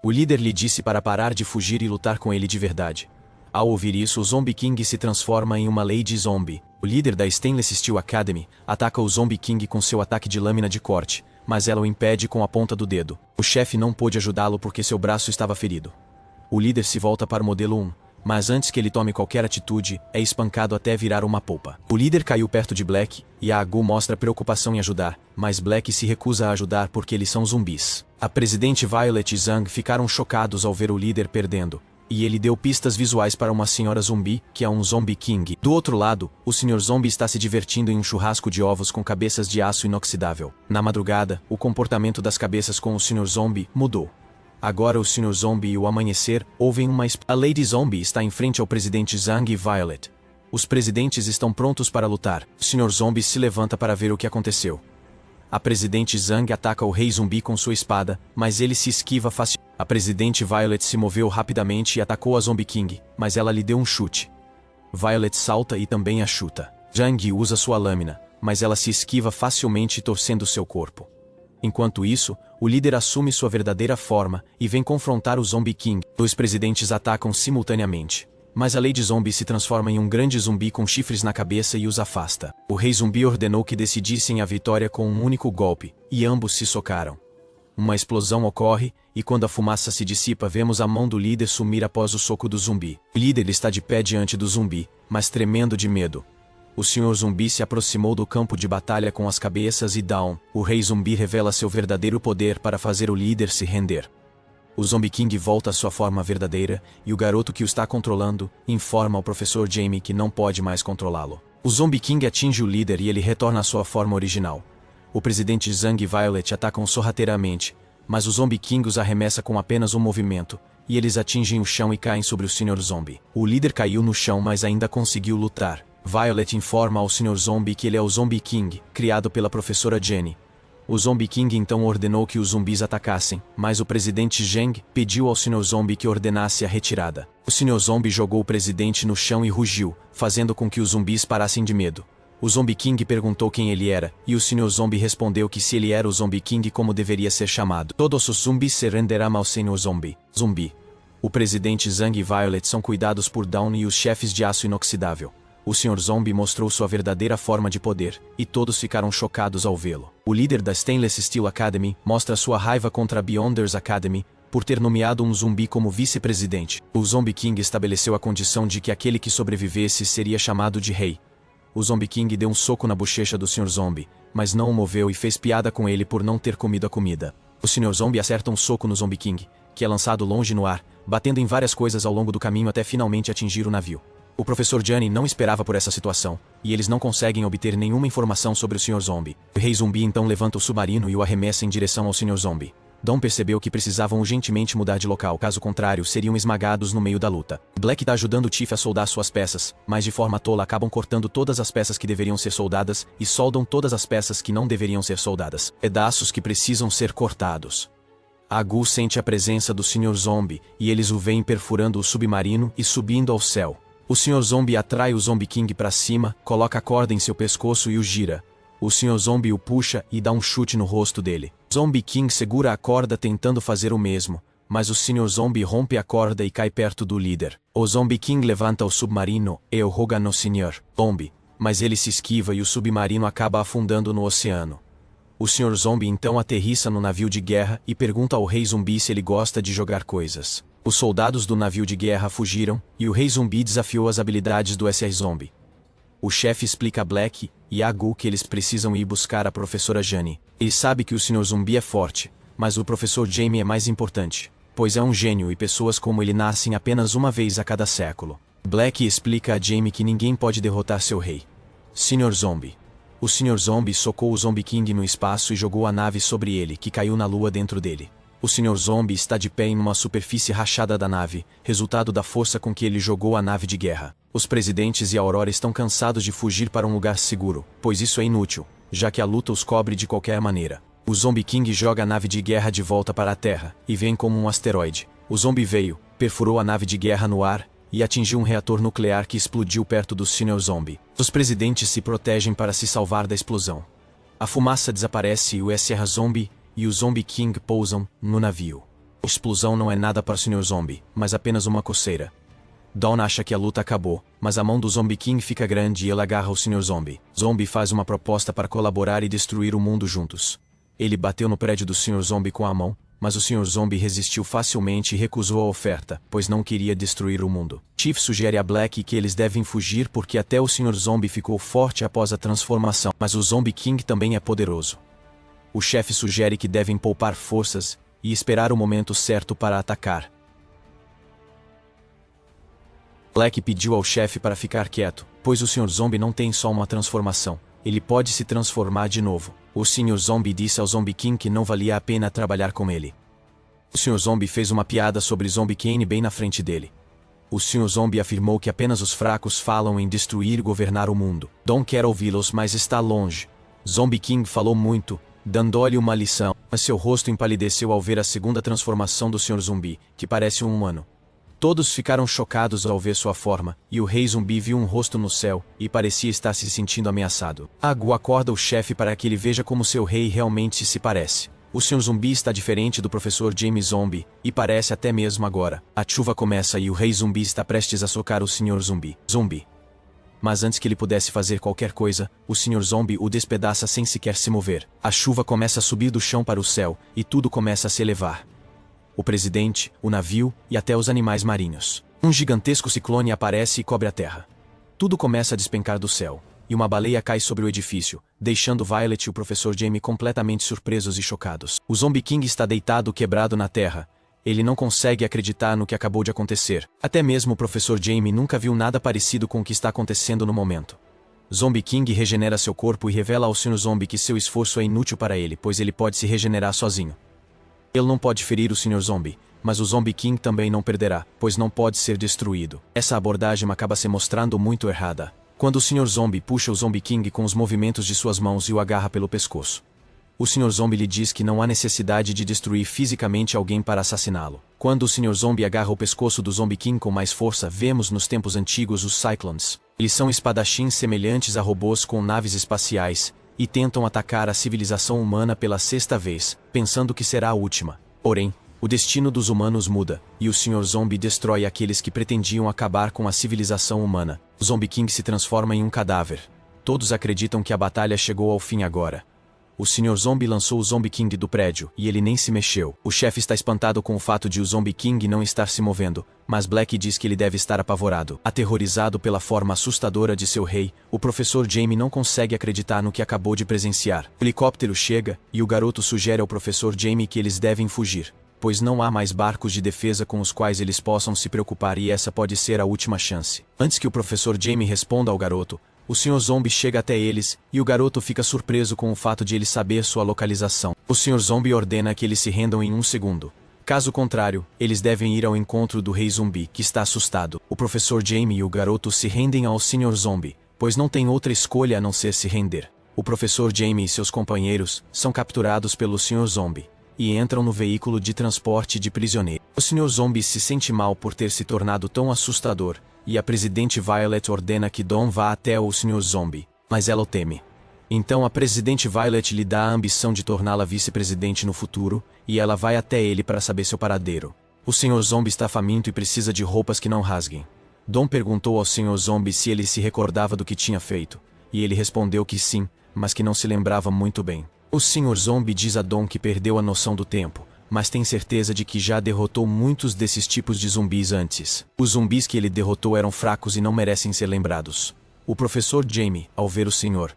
O líder lhe disse para parar de fugir e lutar com ele de verdade. Ao ouvir isso, o Zombie King se transforma em uma Lady Zombie. O líder da Stainless Steel Academy ataca o Zombie King com seu ataque de lâmina de corte, mas ela o impede com a ponta do dedo. O chefe não pôde ajudá-lo porque seu braço estava ferido. O líder se volta para o modelo 1, mas antes que ele tome qualquer atitude, é espancado até virar uma polpa. O líder caiu perto de Black, e a Agu mostra preocupação em ajudar, mas Black se recusa a ajudar porque eles são zumbis. A presidente Violet e Zhang ficaram chocados ao ver o líder perdendo, e ele deu pistas visuais para uma senhora zumbi, que é um Zombie King. Do outro lado, o Sr. Zombie está se divertindo em um churrasco de ovos com cabeças de aço inoxidável. Na madrugada, o comportamento das cabeças com o Sr. Zombie mudou. Agora o Sr. Zombie e o amanhecer ouvem uma A Lady Zombie está em frente ao presidente Zhang e Violet. Os presidentes estão prontos para lutar. O Sr. Zombie se levanta para ver o que aconteceu. A presidente Zhang ataca o rei zumbi com sua espada, mas ele se esquiva facilmente. A presidente Violet se moveu rapidamente e atacou a Zombie King, mas ela lhe deu um chute. Violet salta e também a chuta. Zhang usa sua lâmina, mas ela se esquiva facilmente torcendo seu corpo. Enquanto isso, o líder assume sua verdadeira forma e vem confrontar o Zombie King. Dois presidentes atacam simultaneamente. Mas a Lady Zombie se transforma em um grande zumbi com chifres na cabeça e os afasta. O rei zumbi ordenou que decidissem a vitória com um único golpe, e ambos se socaram. Uma explosão ocorre, e quando a fumaça se dissipa vemos a mão do líder sumir após o soco do zumbi. O líder está de pé diante do zumbi, mas tremendo de medo. O Sr. Zumbi se aproximou do campo de batalha com as cabeças e Dawn. O rei zumbi revela seu verdadeiro poder para fazer o líder se render. O Zombie King volta à sua forma verdadeira, e o garoto que o está controlando informa ao professor Jamie que não pode mais controlá-lo. O Zombie King atinge o líder e ele retorna à sua forma original. O presidente Zhang e Violet atacam sorrateiramente, mas o Zombie King os arremessa com apenas um movimento, e eles atingem o chão e caem sobre o Sr. Zombie. O líder caiu no chão, mas ainda conseguiu lutar. Violet informa ao Sr. Zombie que ele é o Zombie King, criado pela professora Jenny. O Zombie King então ordenou que os zumbis atacassem, mas o presidente Zhang pediu ao Sr. Zombie que ordenasse a retirada. O Sr. Zombie jogou o presidente no chão e rugiu, fazendo com que os zumbis parassem de medo. O Zombie King perguntou quem ele era, e o Sr. Zombie respondeu que se ele era o Zombie King como deveria ser chamado. Todos os zumbis se renderão ao Sr. Zombie. Zumbi. O presidente Zhang e Violet são cuidados por Dawn e os chefes de aço inoxidável. O Sr. Zombie mostrou sua verdadeira forma de poder, e todos ficaram chocados ao vê-lo. O líder da Stainless Steel Academy mostra sua raiva contra a Beyonders Academy por ter nomeado um zumbi como vice-presidente. O Zombie King estabeleceu a condição de que aquele que sobrevivesse seria chamado de rei. O Zombie King deu um soco na bochecha do Sr. Zombie, mas não o moveu e fez piada com ele por não ter comido a comida. O Sr. Zombie acerta um soco no Zombie King, que é lançado longe no ar, batendo em várias coisas ao longo do caminho até finalmente atingir o navio. O professor Johnny não esperava por essa situação, e eles não conseguem obter nenhuma informação sobre o Sr. Zombie. O rei zumbi então levanta o submarino e o arremessa em direção ao Sr. Zombie. Dom percebeu que precisavam urgentemente mudar de local, caso contrário seriam esmagados no meio da luta. Black está ajudando o Tiff a soldar suas peças, mas de forma tola acabam cortando todas as peças que deveriam ser soldadas e soldam todas as peças que não deveriam ser soldadas. Pedaços que precisam ser cortados. A Gu sente a presença do Sr. Zombie, e eles o veem perfurando o submarino e subindo ao céu. O Sr. Zombie atrai o Zombie King para cima, coloca a corda em seu pescoço e o gira. O Sr. Zombie o puxa e dá um chute no rosto dele. Zombie King segura a corda tentando fazer o mesmo, mas o Sr. Zombie rompe a corda e cai perto do líder. O Zombie King levanta o submarino e o joga no Sr. Zombie, mas ele se esquiva e o submarino acaba afundando no oceano. O Sr. Zombie então aterrissa no navio de guerra e pergunta ao Rei Zumbi se ele gosta de jogar coisas. Os soldados do navio de guerra fugiram, e o Rei Zumbi desafiou as habilidades do SR Zombie. O chefe explica a Black e a Gu que eles precisam ir buscar a professora Jane. Ele sabe que o Sr. Zumbi é forte, mas o professor Jamie é mais importante, pois é um gênio e pessoas como ele nascem apenas uma vez a cada século. Black explica a Jamie que ninguém pode derrotar seu rei. Sr. Zombie. O Sr. Zombie socou o Zombie King no espaço e jogou a nave sobre ele, que caiu na lua dentro dele. O Sr. Zombie está de pé em uma superfície rachada da nave, resultado da força com que ele jogou a nave de guerra. Os presidentes e a Aurora estão cansados de fugir para um lugar seguro, pois isso é inútil, já que a luta os cobre de qualquer maneira. O Zombie King joga a nave de guerra de volta para a Terra, e vem como um asteroide. O Zombie veio, perfurou a nave de guerra no ar, e atingiu um reator nuclear que explodiu perto do Sr. Zombie. Os presidentes se protegem para se salvar da explosão. A fumaça desaparece e o SR Zombie e o Zombie King pousam no navio. A explosão não é nada para o Sr. Zombie, mas apenas uma coceira. Dawn acha que a luta acabou, mas a mão do Zombie King fica grande e ele agarra o Sr. Zombie. Zombie faz uma proposta para colaborar e destruir o mundo juntos. Ele bateu no prédio do Sr. Zombie com a mão, mas o Sr. Zombie resistiu facilmente e recusou a oferta, pois não queria destruir o mundo. Chief sugere a Black que eles devem fugir porque até o Sr. Zombie ficou forte após a transformação, mas o Zombie King também é poderoso. O chefe sugere que devem poupar forças e esperar o momento certo para atacar. Black pediu ao chefe para ficar quieto, pois o Sr. Zombie não tem só uma transformação, ele pode se transformar de novo. O Sr. Zombie disse ao Zombie King que não valia a pena trabalhar com ele. O Sr. Zombie fez uma piada sobre Zombie Kane bem na frente dele. O Sr. Zombie afirmou que apenas os fracos falam em destruir e governar o mundo. Don quer ouvi-los, mas está longe. Zombie King falou muito, dando-lhe uma lição, mas seu rosto empalideceu ao ver a segunda transformação do Sr. Zumbi, que parece um humano. Todos ficaram chocados ao ver sua forma, e o Rei Zumbi viu um rosto no céu, e parecia estar se sentindo ameaçado. A Gu acorda o chefe para que ele veja como seu rei realmente se parece. O Sr. Zumbi está diferente do professor Jamie Zombie, e parece até mesmo agora. A chuva começa e o Rei Zumbi está prestes a socar o Sr. Zumbi. Mas antes que ele pudesse fazer qualquer coisa, o Sr. Zombie o despedaça sem sequer se mover. A chuva começa a subir do chão para o céu, e tudo começa a se elevar. O presidente, o navio e até os animais marinhos. Um gigantesco ciclone aparece e cobre a terra. Tudo começa a despencar do céu, e uma baleia cai sobre o edifício, deixando Violet e o professor Jamie completamente surpresos e chocados. O Zombie King está deitado quebrado na terra. Ele não consegue acreditar no que acabou de acontecer. Até mesmo o professor Jamie nunca viu nada parecido com o que está acontecendo no momento. Zombie King regenera seu corpo e revela ao Sr. Zombie que seu esforço é inútil para ele, pois ele pode se regenerar sozinho. Ele não pode ferir o Sr. Zombie, mas o Zombie King também não perderá, pois não pode ser destruído. Essa abordagem acaba se mostrando muito errada. Quando o Sr. Zombie puxa o Zombie King com os movimentos de suas mãos e o agarra pelo pescoço. O Sr. Zombie lhe diz que não há necessidade de destruir fisicamente alguém para assassiná-lo. Quando o Sr. Zombie agarra o pescoço do Zombie King com mais força, vemos nos tempos antigos os Cyclones. Eles são espadachins semelhantes a robôs com naves espaciais, e tentam atacar a civilização humana pela sexta vez, pensando que será a última. Porém, o destino dos humanos muda, e o Sr. Zombie destrói aqueles que pretendiam acabar com a civilização humana. O Zombie King se transforma em um cadáver. Todos acreditam que a batalha chegou ao fim agora. O Sr. Zombie lançou o Zombie King do prédio, e ele nem se mexeu. O chefe está espantado com o fato de o Zombie King não estar se movendo, mas Black diz que ele deve estar apavorado. Aterrorizado pela forma assustadora de seu rei, o professor Jamie não consegue acreditar no que acabou de presenciar. O helicóptero chega, e o garoto sugere ao professor Jamie que eles devem fugir, pois não há mais barcos de defesa com os quais eles possam se preocupar e essa pode ser a última chance. Antes que o professor Jamie responda ao garoto, o Sr. Zombie chega até eles, e o garoto fica surpreso com o fato de ele saber sua localização. O Sr. Zombie ordena que eles se rendam em 1 segundo. Caso contrário, eles devem ir ao encontro do Rei Zumbi, que está assustado. O Professor Jamie e o garoto se rendem ao Sr. Zombie, pois não tem outra escolha a não ser se render. O Professor Jamie e seus companheiros são capturados pelo Sr. Zombie e entram no veículo de transporte de prisioneiros. O Sr. Zombie se sente mal por ter se tornado tão assustador, e a Presidente Violet ordena que Dawn vá até o Sr. Zombie, mas ela o teme. Então a Presidente Violet lhe dá a ambição de torná-la vice-presidente no futuro, e ela vai até ele para saber seu paradeiro. O Sr. Zombie está faminto e precisa de roupas que não rasguem. Dawn perguntou ao Sr. Zombie se ele se recordava do que tinha feito, e ele respondeu que sim, mas que não se lembrava muito bem. O Sr. Zombie diz a Dawn que perdeu a noção do tempo, mas tem certeza de que já derrotou muitos desses tipos de zumbis antes. Os zumbis que ele derrotou eram fracos e não merecem ser lembrados. O Professor Jamie, ao ver o Sr.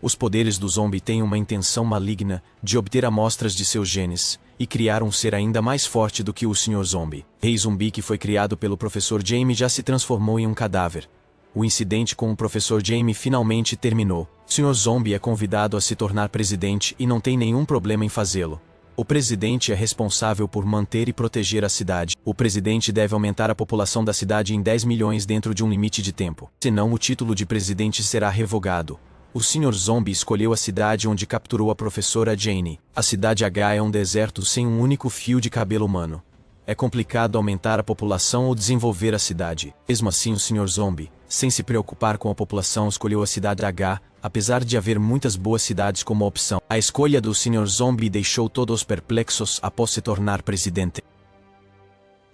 Os poderes do zombie têm uma intenção maligna de obter amostras de seus genes e criar um ser ainda mais forte do que o Sr. Zombie. Rei Zumbi, que foi criado pelo Professor Jamie, já se transformou em um cadáver. O incidente com o Professor Jamie finalmente terminou. O Sr. Zombie é convidado a se tornar presidente e não tem nenhum problema em fazê-lo. O presidente é responsável por manter e proteger a cidade. O presidente deve aumentar a população da cidade em 10 milhões dentro de um limite de tempo. Senão, o título de presidente será revogado. O Sr. Zombie escolheu a cidade onde capturou a professora Jane. A cidade H é um deserto sem um único fio de cabelo humano. É complicado aumentar a população ou desenvolver a cidade. Mesmo assim, o Sr. Zombie, sem se preocupar com a população, escolheu a cidade H, apesar de haver muitas boas cidades como opção. A escolha do Sr. Zombie deixou todos perplexos após se tornar presidente.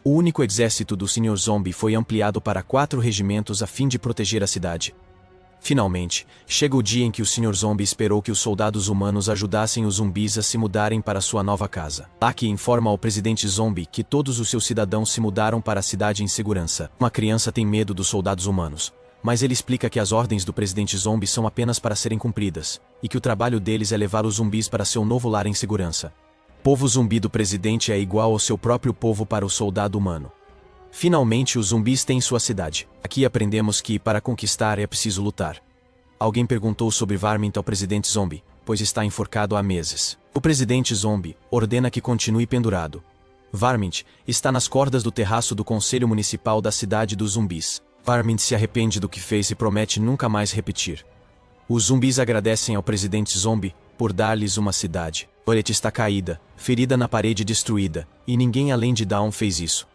O único exército do Sr. Zombie foi ampliado para 4 regimentos a fim de proteger a cidade. Finalmente, chega o dia em que o Sr. Zombie esperou que os soldados humanos ajudassem os zumbis a se mudarem para sua nova casa. Lucky informa ao presidente Zombie que todos os seus cidadãos se mudaram para a cidade em segurança. Uma criança tem medo dos soldados humanos, mas ele explica que as ordens do presidente Zombie são apenas para serem cumpridas, e que o trabalho deles é levar os zumbis para seu novo lar em segurança. O povo zumbi do presidente é igual ao seu próprio povo para o soldado humano. Finalmente os zumbis têm sua cidade. Aqui aprendemos que, para conquistar, é preciso lutar. Alguém perguntou sobre Varmint ao presidente Zombie, pois está enforcado há meses. O presidente Zombie ordena que continue pendurado. Varmint está nas cordas do terraço do Conselho Municipal da cidade dos zumbis. Varmint se arrepende do que fez e promete nunca mais repetir. Os zumbis agradecem ao presidente Zombie por dar-lhes uma cidade. Violet está caída, ferida na parede destruída, e ninguém além de Dawn fez isso.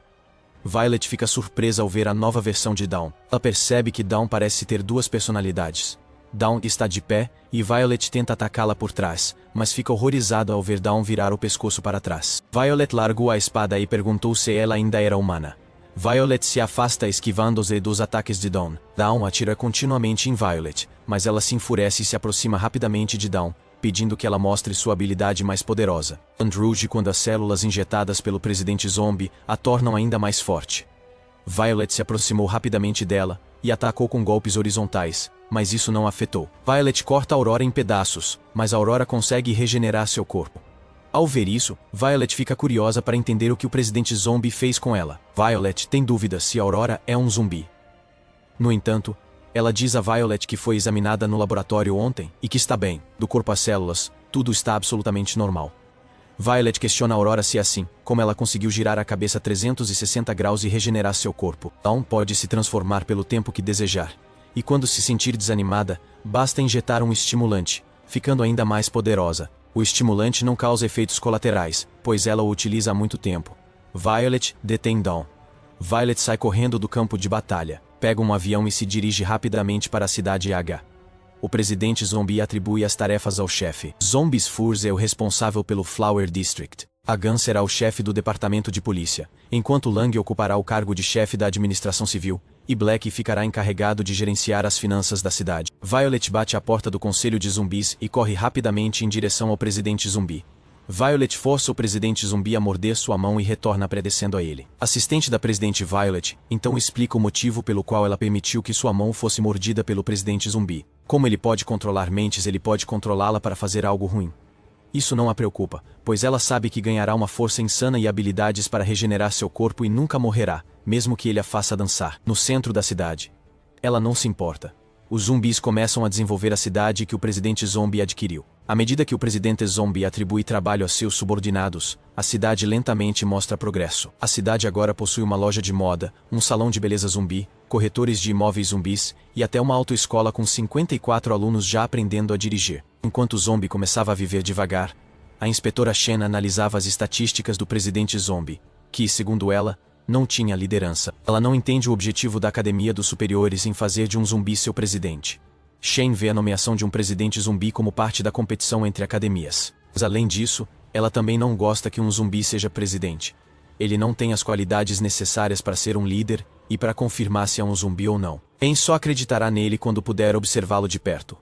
Violet fica surpresa ao ver a nova versão de Dawn. Ela percebe que Dawn parece ter 2 personalidades. Dawn está de pé, e Violet tenta atacá-la por trás, mas fica horrorizada ao ver Dawn virar o pescoço para trás. Violet largou a espada e perguntou se ela ainda era humana. Violet se afasta esquivando-se dos ataques de Dawn. Dawn atira continuamente em Violet, mas ela se enfurece e se aproxima rapidamente de Dawn, pedindo que ela mostre sua habilidade mais poderosa. Ruge quando as células injetadas pelo presidente Zombie a tornam ainda mais forte. Violet se aproximou rapidamente dela e atacou com golpes horizontais, mas isso não afetou. Violet corta a Aurora em pedaços, mas a Aurora consegue regenerar seu corpo. Ao ver isso, Violet fica curiosa para entender o que o presidente Zombie fez com ela. Violet tem dúvidas se a Aurora é um zumbi. No entanto, ela diz a Violet que foi examinada no laboratório ontem e que está bem. Do corpo às células, tudo está absolutamente normal. Violet questiona a Aurora se é assim, como ela conseguiu girar a cabeça 360 graus e regenerar seu corpo. Dawn pode se transformar pelo tempo que desejar. E quando se sentir desanimada, basta injetar um estimulante, ficando ainda mais poderosa. O estimulante não causa efeitos colaterais, pois ela o utiliza há muito tempo. Violet detém Dawn. Violet sai correndo do campo de batalha, pega um avião e se dirige rapidamente para a cidade H. O presidente Zombie atribui as tarefas ao chefe. Zombie Furs é o responsável pelo Flower District. Agan será o chefe do departamento de polícia, enquanto Lang ocupará o cargo de chefe da administração civil, e Black ficará encarregado de gerenciar as finanças da cidade. Violet bate à porta do conselho de zumbis e corre rapidamente em direção ao presidente zumbi. Violet força o presidente zumbi a morder sua mão e retorna agradecendo a ele. Assistente da presidente Violet, então explica o motivo pelo qual ela permitiu que sua mão fosse mordida pelo presidente zumbi. Como ele pode controlar mentes, ele pode controlá-la para fazer algo ruim. Isso não a preocupa, pois ela sabe que ganhará uma força insana e habilidades para regenerar seu corpo e nunca morrerá, mesmo que ele a faça dançar. No centro da cidade. Ela não se importa. os zumbis começam a desenvolver a cidade que o presidente zombie adquiriu. À medida que o presidente zombie atribui trabalho a seus subordinados, a cidade lentamente mostra progresso. A cidade agora possui uma loja de moda, um salão de beleza zumbi, corretores de imóveis zumbis e até uma autoescola com 54 alunos já aprendendo a dirigir. Enquanto o zombie começava a viver devagar, a inspetora Shen analisava as estatísticas do presidente zombie, que, segundo ela, não tinha liderança. Ela não entende o objetivo da Academia dos Superiores em fazer de um zumbi seu presidente. Shen vê a nomeação de um presidente zumbi como parte da competição entre academias. Mas além disso, ela também não gosta que um zumbi seja presidente. Ele não tem as qualidades necessárias para ser um líder e para confirmar se é um zumbi ou não. Quem só acreditará nele quando puder observá-lo de perto.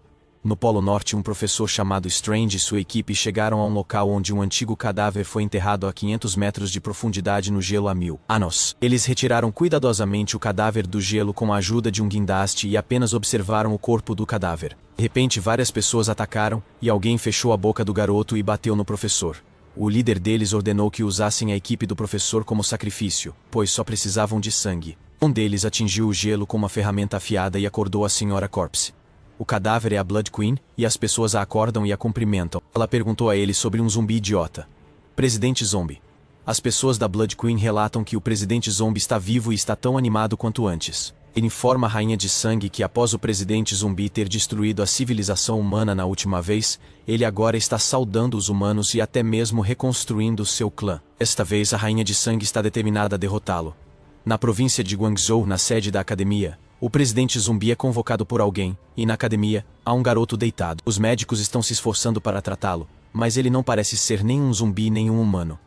No Polo Norte, um professor chamado Strange e sua equipe chegaram a um local onde um antigo cadáver foi enterrado a 500 metros de profundidade no gelo há 1000 anos. Eles retiraram cuidadosamente o cadáver do gelo com a ajuda de um guindaste e apenas observaram o corpo do cadáver. De repente, várias pessoas atacaram e alguém fechou a boca do garoto e bateu no professor. O líder deles ordenou que usassem a equipe do professor como sacrifício, pois só precisavam de sangue. Um deles atingiu o gelo com uma ferramenta afiada e acordou a Sra. Corpse. O cadáver é a Blood Queen, e as pessoas a acordam e a cumprimentam. Ela perguntou a ele sobre um zumbi idiota. Presidente Zombie. As pessoas da Blood Queen relatam que o presidente Zombie está vivo e está tão animado quanto antes. Ele informa a Rainha de Sangue que após o presidente Zumbi ter destruído a civilização humana na última vez, ele agora está saudando os humanos e até mesmo reconstruindo seu clã. Esta vez a Rainha de Sangue está determinada a derrotá-lo. Na província de Guangzhou, na sede da academia, o presidente zumbi é convocado por alguém, e na academia, há um garoto deitado. Os médicos estão se esforçando para tratá-lo, mas ele não parece ser nem um zumbi nem um humano.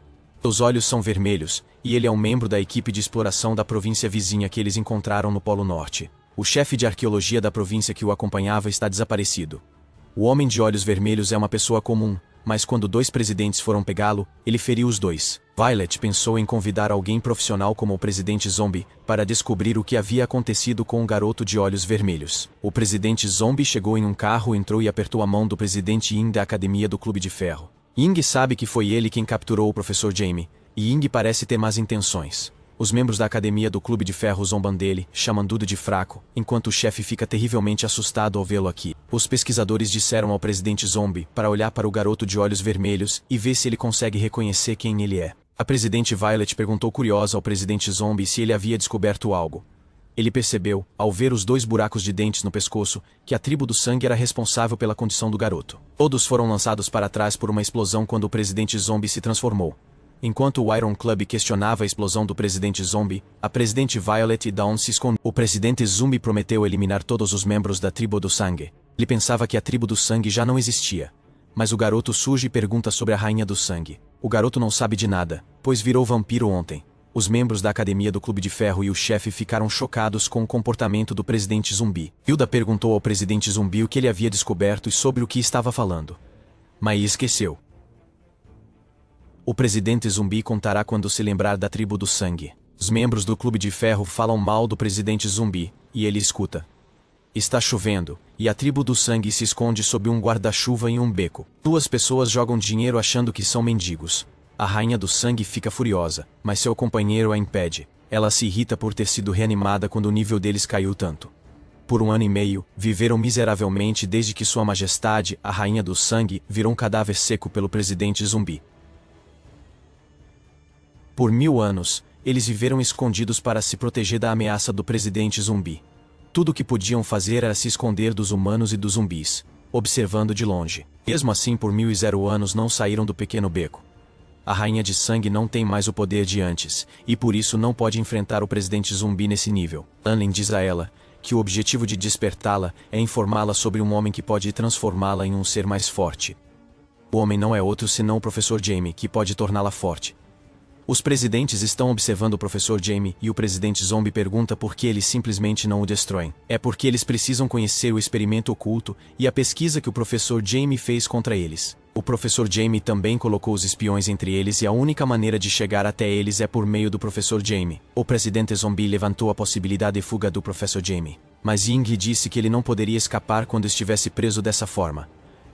Os olhos são vermelhos, e ele é um membro da equipe de exploração da província vizinha que eles encontraram no Polo Norte. O chefe de arqueologia da província que o acompanhava está desaparecido. O homem de olhos vermelhos é uma pessoa comum, mas quando 2 presidentes foram pegá-lo, ele feriu os 2. Violet pensou em convidar alguém profissional como o presidente Zombie para descobrir o que havia acontecido com o garoto de olhos vermelhos. O presidente Zombie chegou em um carro, entrou e apertou a mão do presidente Ying da academia do Clube de Ferro. Ying sabe que foi ele quem capturou o professor Jamie, e Ying parece ter más intenções. Os membros da academia do Clube de Ferro zombam dele, chamando-o de fraco, enquanto o chefe fica terrivelmente assustado ao vê-lo aqui. Os pesquisadores disseram ao presidente Zombie para olhar para o garoto de olhos vermelhos e ver se ele consegue reconhecer quem ele é. A presidente Violet perguntou curiosa ao presidente Zombie se ele havia descoberto algo. Ele percebeu, ao ver os 2 buracos de dentes no pescoço, que a tribo do sangue era responsável pela condição do garoto. Todos foram lançados para trás por uma explosão quando o presidente Zombie se transformou. Enquanto o Iron Club questionava a explosão do presidente Zombie, a presidente Violet e Dawn se esconderam. O presidente Zombie prometeu eliminar todos os membros da tribo do sangue. Ele pensava que a tribo do sangue já não existia. Mas o garoto surge e pergunta sobre a rainha do sangue. O garoto não sabe de nada, pois virou vampiro ontem. Os membros da academia do Clube de Ferro e o chefe ficaram chocados com o comportamento do presidente Zumbi. Hilda perguntou ao presidente Zumbi o que ele havia descoberto e sobre o que estava falando. Mas esqueceu. O presidente Zumbi contará quando se lembrar da tribo do sangue. Os membros do Clube de Ferro falam mal do presidente Zumbi, e ele escuta. Está chovendo, e a tribo do sangue se esconde sob um guarda-chuva em um beco. 2 pessoas jogam dinheiro achando que são mendigos. A rainha do sangue fica furiosa, mas seu companheiro a impede. Ela se irrita por ter sido reanimada quando o nível deles caiu tanto. Por 1 ano e meio, viveram miseravelmente desde que Sua Majestade, a rainha do sangue, virou um cadáver seco pelo presidente Zumbi. Por 1000 anos, eles viveram escondidos para se proteger da ameaça do presidente Zumbi. Tudo o que podiam fazer era se esconder dos humanos e dos zumbis, observando de longe. Mesmo assim, por 1000 anos não saíram do pequeno beco. A rainha de sangue não tem mais o poder de antes, e por isso não pode enfrentar o presidente Zumbi nesse nível. Anlin diz a ela que o objetivo de despertá-la é informá-la sobre um homem que pode transformá-la em um ser mais forte. O homem não é outro senão o professor Jamie, que pode torná-la forte. Os presidentes estão observando o professor Jamie e o presidente Zombie pergunta por que eles simplesmente não o destroem. É porque eles precisam conhecer o experimento oculto e a pesquisa que o professor Jamie fez contra eles. O professor Jamie também colocou os espiões entre eles e a única maneira de chegar até eles é por meio do professor Jamie. O presidente Zombie levantou a possibilidade de fuga do professor Jamie, mas Ying disse que ele não poderia escapar quando estivesse preso dessa forma.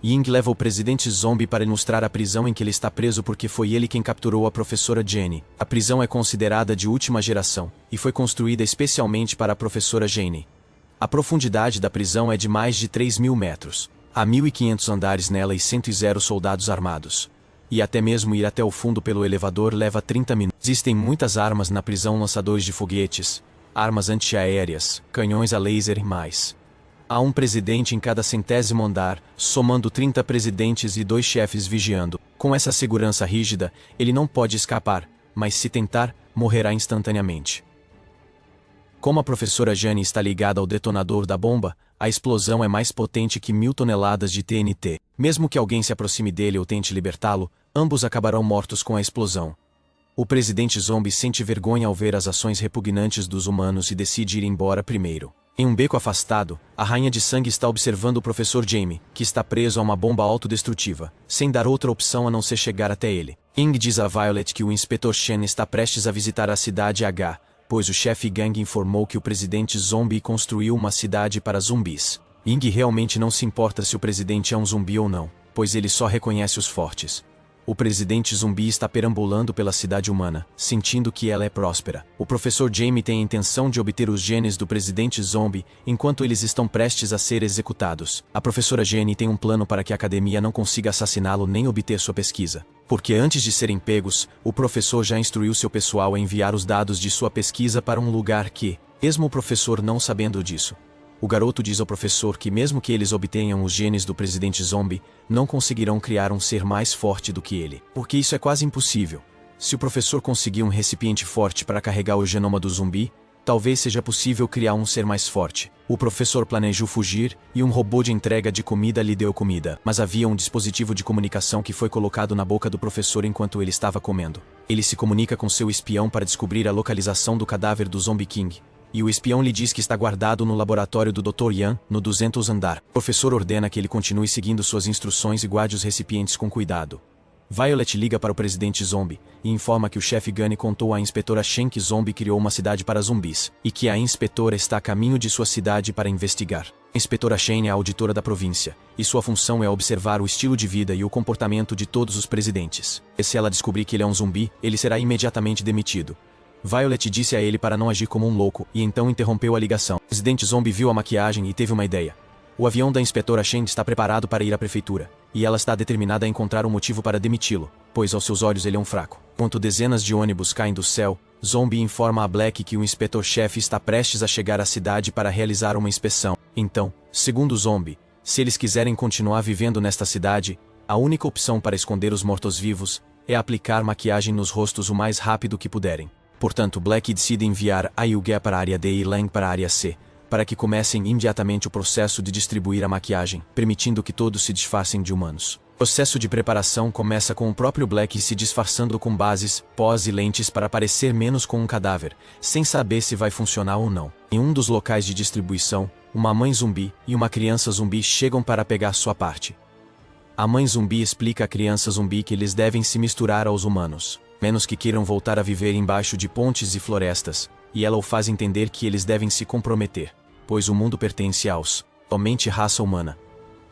Ying leva o presidente Zombie para ilustrar a prisão em que ele está preso porque foi ele quem capturou a professora Jenny. A prisão é considerada de última geração, e foi construída especialmente para a professora Jenny. A profundidade da prisão é de mais de 3.000 metros. Há 1.500 andares nela e 100 soldados armados. E até mesmo ir até o fundo pelo elevador leva 30 minutos. Existem muitas armas na prisão, lançadores de foguetes, armas antiaéreas, canhões a laser e mais. Há um presidente em cada 100º andar, somando 30 presidentes e 2 chefes vigiando. Com essa segurança rígida, ele não pode escapar, mas se tentar, morrerá instantaneamente. Como a professora Jane está ligada ao detonador da bomba, a explosão é mais potente que 1.000 toneladas de TNT. Mesmo que alguém se aproxime dele ou tente libertá-lo, ambos acabarão mortos com a explosão. O presidente zombie sente vergonha ao ver as ações repugnantes dos humanos e decide ir embora primeiro. Em um beco afastado, a Rainha de Sangue está observando o professor Jamie, que está preso a uma bomba autodestrutiva, sem dar outra opção a não ser chegar até ele. Ing diz a Violet que o inspetor Shen está prestes a visitar a cidade H, pois o chefe Gang informou que o presidente zombie construiu uma cidade para zumbis. Ing realmente não se importa se o presidente é um zumbi ou não, pois ele só reconhece os fortes. O presidente zumbi está perambulando pela cidade humana, sentindo que ela é próspera. O professor Jamie tem a intenção de obter os genes do presidente zombie enquanto eles estão prestes a ser executados. A professora Jenny tem um plano para que a academia não consiga assassiná-lo nem obter sua pesquisa. Porque antes de serem pegos, o professor já instruiu seu pessoal a enviar os dados de sua pesquisa para um lugar que, mesmo o professor não sabendo disso, o garoto diz ao professor que mesmo que eles obtenham os genes do presidente zombie, não conseguirão criar um ser mais forte do que ele. Porque isso é quase impossível. Se o professor conseguir um recipiente forte para carregar o genoma do zumbi, talvez seja possível criar um ser mais forte. O professor planejou fugir e um robô de entrega de comida lhe deu comida. Mas havia um dispositivo de comunicação que foi colocado na boca do professor enquanto ele estava comendo. Ele se comunica com seu espião para descobrir a localização do cadáver do Zombie King. E o espião lhe diz que está guardado no laboratório do Dr. Yan, no 200º andar. O professor ordena que ele continue seguindo suas instruções e guarde os recipientes com cuidado. Violet liga para o presidente zombie e informa que o chefe Gunny contou à inspetora Shen que zombie criou uma cidade para zumbis, e que a inspetora está a caminho de sua cidade para investigar. A inspetora Shen é a auditora da província, e sua função é observar o estilo de vida e o comportamento de todos os presidentes. E se ela descobrir que ele é um zumbi, ele será imediatamente demitido. Violet disse a ele para não agir como um louco e então interrompeu a ligação. O presidente zombie viu a maquiagem e teve uma ideia. O avião da inspetora Shen está preparado para ir à prefeitura, e ela está determinada a encontrar um motivo para demiti-lo, pois aos seus olhos ele é um fraco. Enquanto dezenas de ônibus caem do céu, Zombie informa a Black que o inspetor-chefe está prestes a chegar à cidade para realizar uma inspeção. Então, segundo Zombie, se eles quiserem continuar vivendo nesta cidade, a única opção para esconder os mortos-vivos é aplicar maquiagem nos rostos o mais rápido que puderem. Portanto, Black decide enviar a Yuge para a área D e Lang para a área C, para que comecem imediatamente o processo de distribuir a maquiagem, permitindo que todos se disfarcem de humanos. O processo de preparação começa com o próprio Black se disfarçando com bases, pós e lentes para parecer menos com um cadáver, sem saber se vai funcionar ou não. Em um dos locais de distribuição, uma mãe zumbi e uma criança zumbi chegam para pegar sua parte. A mãe zumbi explica à criança zumbi que eles devem se misturar aos humanos, menos que queiram voltar a viver embaixo de pontes e florestas, e ela o faz entender que eles devem se comprometer, pois o mundo pertence aos, somente raça humana.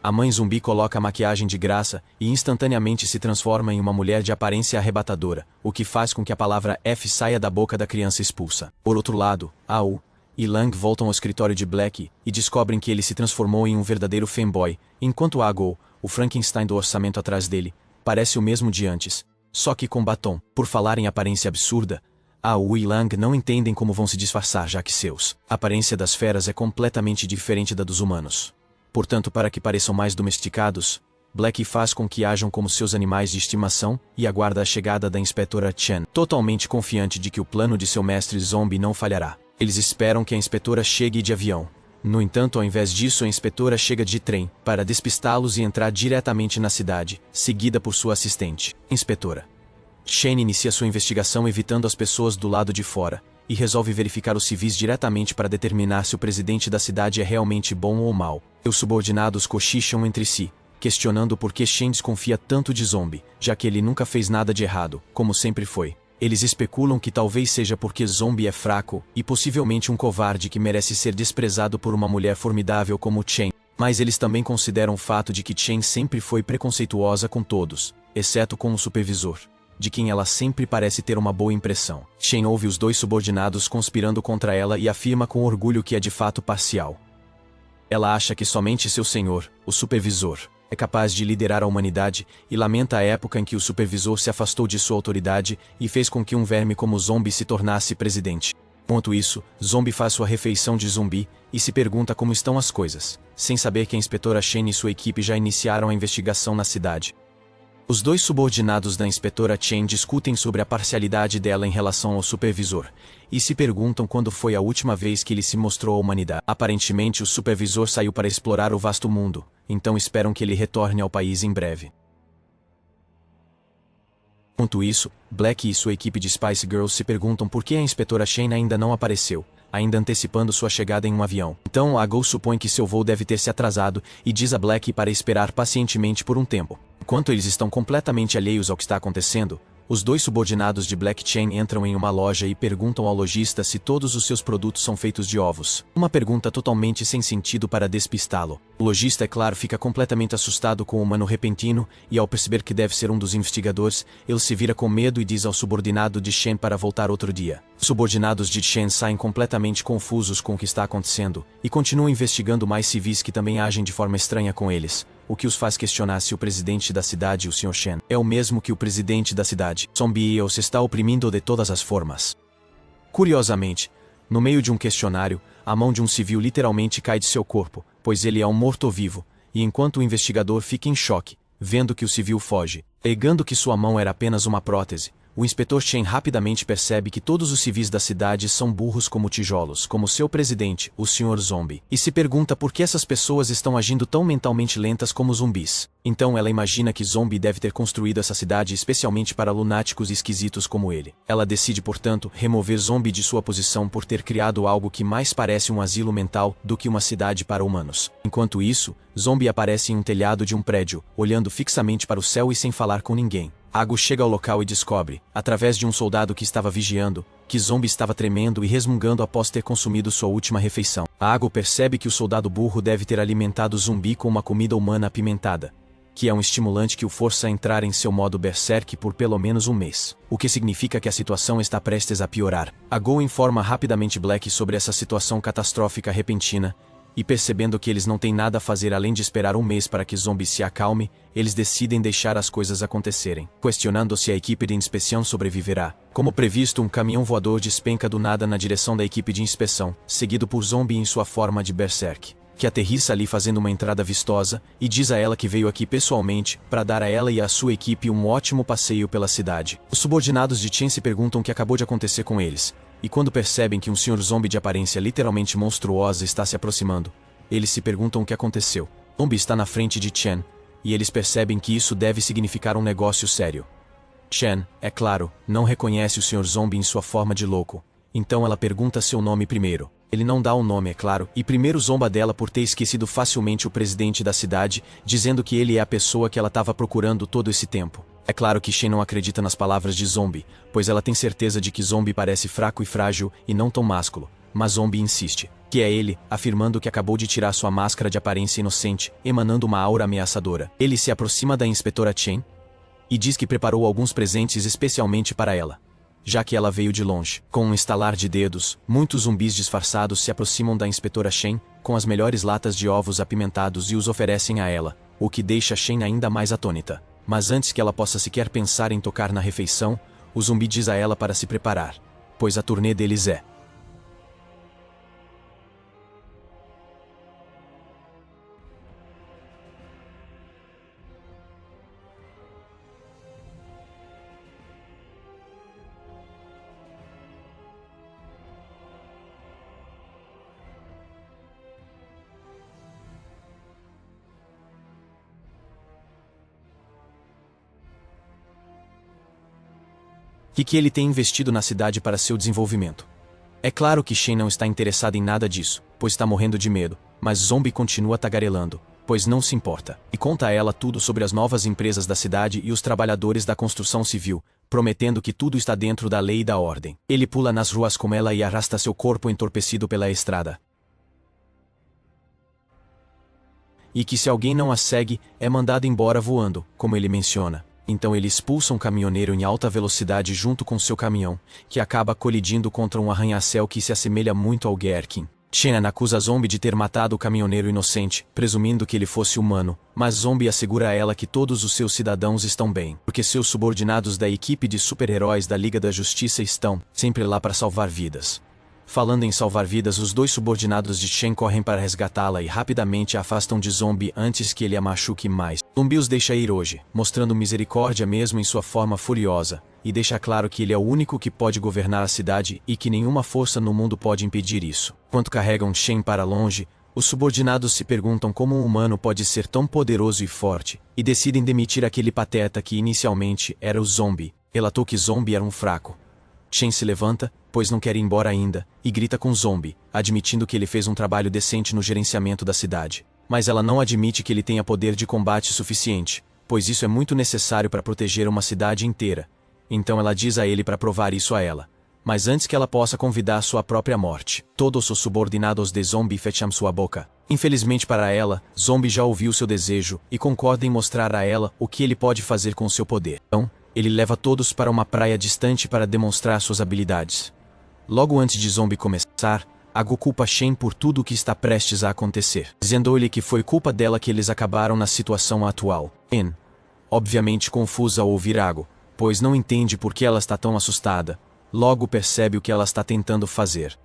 A mãe zumbi coloca a maquiagem de graça e instantaneamente se transforma em uma mulher de aparência arrebatadora, o que faz com que a palavra F saia da boca da criança expulsa. Por outro lado, Au e Lang voltam ao escritório de Black e descobrem que ele se transformou em um verdadeiro fanboy, enquanto Agou, o Frankenstein do orçamento atrás dele, parece o mesmo de antes, só que com batom. Por falar em aparência absurda, Au e Lang não entendem como vão se disfarçar já que a aparência das feras é completamente diferente da dos humanos. Portanto, para que pareçam mais domesticados, Black faz com que ajam como seus animais de estimação e aguarda a chegada da inspetora Chen, totalmente confiante de que o plano de seu mestre zombie não falhará. Eles esperam que a inspetora chegue de avião. No entanto, ao invés disso, a inspetora chega de trem, para despistá-los e entrar diretamente na cidade, seguida por sua assistente, inspetora. Shane inicia sua investigação evitando as pessoas do lado de fora, e resolve verificar os civis diretamente para determinar se o presidente da cidade é realmente bom ou mau. Os subordinados cochicham entre si, questionando por que Shane desconfia tanto de Zombie, já que ele nunca fez nada de errado, como sempre foi. Eles especulam que talvez seja porque Zombie é fraco e possivelmente um covarde que merece ser desprezado por uma mulher formidável como Chen. Mas eles também consideram o fato de que Chen sempre foi preconceituosa com todos, exceto com o supervisor, de quem ela sempre parece ter uma boa impressão. Chen ouve os dois subordinados conspirando contra ela e afirma com orgulho que é de fato parcial. Ela acha que somente seu senhor, o supervisor, é capaz de liderar a humanidade e lamenta a época em que o supervisor se afastou de sua autoridade e fez com que um verme como Zombie se tornasse presidente. Enquanto isso, Zombie faz sua refeição de zumbi e se pergunta como estão as coisas, sem saber que a inspetora Chen e sua equipe já iniciaram a investigação na cidade. Os dois subordinados da inspetora Chen discutem sobre a parcialidade dela em relação ao supervisor, e se perguntam quando foi a última vez que ele se mostrou à humanidade. Aparentemente o supervisor saiu para explorar o vasto mundo, então esperam que ele retorne ao país em breve. Enquanto isso, Black e sua equipe de Spice Girls se perguntam por que a inspetora Chen ainda não apareceu, ainda antecipando sua chegada em um avião. Então a Go supõe que seu voo deve ter se atrasado e diz a Black para esperar pacientemente por um tempo. Enquanto eles estão completamente alheios ao que está acontecendo, os dois subordinados de Black Chen entram em uma loja e perguntam ao lojista se todos os seus produtos são feitos de ovos. Uma pergunta totalmente sem sentido para despistá-lo. O lojista, é claro, fica completamente assustado com o humano repentino e ao perceber que deve ser um dos investigadores, ele se vira com medo e diz ao subordinado de Chen para voltar outro dia. Os subordinados de Chen saem completamente confusos com o que está acontecendo e continuam investigando mais civis que também agem de forma estranha com eles, o que os faz questionar se o presidente da cidade, o Sr. Chen, é o mesmo que o presidente da cidade. Zombie os está oprimindo de todas as formas. Curiosamente, no meio de um questionário, a mão de um civil literalmente cai de seu corpo, pois ele é um morto-vivo, e enquanto o investigador fica em choque, vendo que o civil foge, alegando que sua mão era apenas uma prótese, o inspetor Chen rapidamente percebe que todos os civis da cidade são burros como tijolos, como seu presidente, o Sr. Zombie, e se pergunta por que essas pessoas estão agindo tão mentalmente lentas como zumbis. Então ela imagina que Zombie deve ter construído essa cidade especialmente para lunáticos e esquisitos como ele. Ela decide, portanto, remover Zombie de sua posição por ter criado algo que mais parece um asilo mental do que uma cidade para humanos. Enquanto isso, Zombie aparece em um telhado de um prédio, olhando fixamente para o céu e sem falar com ninguém. Ago chega ao local e descobre, através de um soldado que estava vigiando, que Zombie estava tremendo e resmungando após ter consumido sua última refeição. Ago percebe que o soldado burro deve ter alimentado Zumbi com uma comida humana apimentada, que é um estimulante que o força a entrar em seu modo berserk por pelo menos um mês, o que significa que a situação está prestes a piorar. Ago informa rapidamente Black sobre essa situação catastrófica repentina, e percebendo que eles não têm nada a fazer além de esperar um mês para que Zombie se acalme, eles decidem deixar as coisas acontecerem. Questionando se a equipe de inspeção sobreviverá. Como previsto, um caminhão voador despenca do nada na direção da equipe de inspeção, seguido por Zombie em sua forma de berserk, que aterrissa ali fazendo uma entrada vistosa, e diz a ela que veio aqui pessoalmente, para dar a ela e a sua equipe um ótimo passeio pela cidade. Os subordinados de Chen se perguntam o que acabou de acontecer com eles, e quando percebem que um Sr. Zombie de aparência literalmente monstruosa está se aproximando, eles se perguntam o que aconteceu. Zombie está na frente de Chen, e eles percebem que isso deve significar um negócio sério. Chen, é claro, não reconhece o Sr. Zombie em sua forma de louco, então ela pergunta seu nome primeiro. Ele não dá o nome, é claro, e primeiro zomba dela por ter esquecido facilmente o presidente da cidade, dizendo que ele é a pessoa que ela estava procurando todo esse tempo. É claro que Shen não acredita nas palavras de Zombie, pois ela tem certeza de que Zombie parece fraco e frágil e não tão másculo, mas Zombie insiste, que é ele, afirmando que acabou de tirar sua máscara de aparência inocente, emanando uma aura ameaçadora. Ele se aproxima da inspetora Chen e diz que preparou alguns presentes especialmente para ela, já que ela veio de longe. Com um estalar de dedos, muitos zumbis disfarçados se aproximam da inspetora Chen com as melhores latas de ovos apimentados e os oferecem a ela, o que deixa Chen ainda mais atônita. Mas antes que ela possa sequer pensar em tocar na refeição, o zumbi diz a ela para se preparar, pois a turnê deles é e que ele tem investido na cidade para seu desenvolvimento. É claro que Shen não está interessado em nada disso, pois está morrendo de medo, mas Zombie continua tagarelando, pois não se importa, e conta a ela tudo sobre as novas empresas da cidade e os trabalhadores da construção civil, prometendo que tudo está dentro da lei e da ordem. Ele pula nas ruas com ela e arrasta seu corpo entorpecido pela estrada. E que se alguém não a segue, é mandado embora voando, como ele menciona. Então ele expulsa um caminhoneiro em alta velocidade junto com seu caminhão, que acaba colidindo contra um arranha-céu que se assemelha muito ao Gherkin. Shen acusa Zombie de ter matado o caminhoneiro inocente, presumindo que ele fosse humano, mas Zombie assegura a ela que todos os seus cidadãos estão bem, porque seus subordinados da equipe de super-heróis da Liga da Justiça estão sempre lá para salvar vidas. Falando em salvar vidas, os dois subordinados de Shen correm para resgatá-la e rapidamente a afastam de Zombie antes que ele a machuque mais. Zombie os deixa ir hoje, mostrando misericórdia mesmo em sua forma furiosa, e deixa claro que ele é o único que pode governar a cidade e que nenhuma força no mundo pode impedir isso. Enquanto carregam Shen para longe, os subordinados se perguntam como um humano pode ser tão poderoso e forte, e decidem demitir aquele pateta que inicialmente era o Zombie. Relatou que Zombie era um fraco. Shen se levanta, pois não quer ir embora ainda, e grita com Zombie, admitindo que ele fez um trabalho decente no gerenciamento da cidade. Mas ela não admite que ele tenha poder de combate suficiente, pois isso é muito necessário para proteger uma cidade inteira. Então ela diz a ele para provar isso a ela. Mas antes que ela possa convidar sua própria morte, todos os subordinados de Zombie fecham sua boca. Infelizmente para ela, Zombie já ouviu seu desejo e concorda em mostrar a ela o que ele pode fazer com seu poder. Então, ele leva todos para uma praia distante para demonstrar suas habilidades. Logo antes de Zombie começar, Ago culpa Shen por tudo o que está prestes a acontecer, dizendo-lhe que foi culpa dela que eles acabaram na situação atual. Shen, obviamente confusa ao ouvir Ago, pois não entende por que ela está tão assustada, logo percebe o que ela está tentando fazer.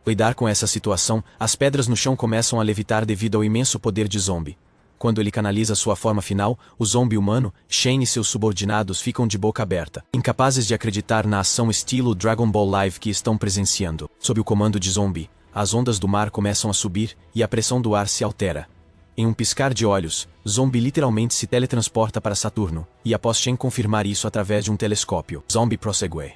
Ao lidar com essa situação, as pedras no chão começam a levitar devido ao imenso poder de Zombie. Quando ele canaliza sua forma final, o Zombie humano, Shen e seus subordinados ficam de boca aberta, incapazes de acreditar na ação estilo Dragon Ball Live que estão presenciando. Sob o comando de Zombie, as ondas do mar começam a subir e a pressão do ar se altera. Em um piscar de olhos, Zombie literalmente se teletransporta para Saturno, e após Shen confirmar isso através de um telescópio, Zombie prossegue.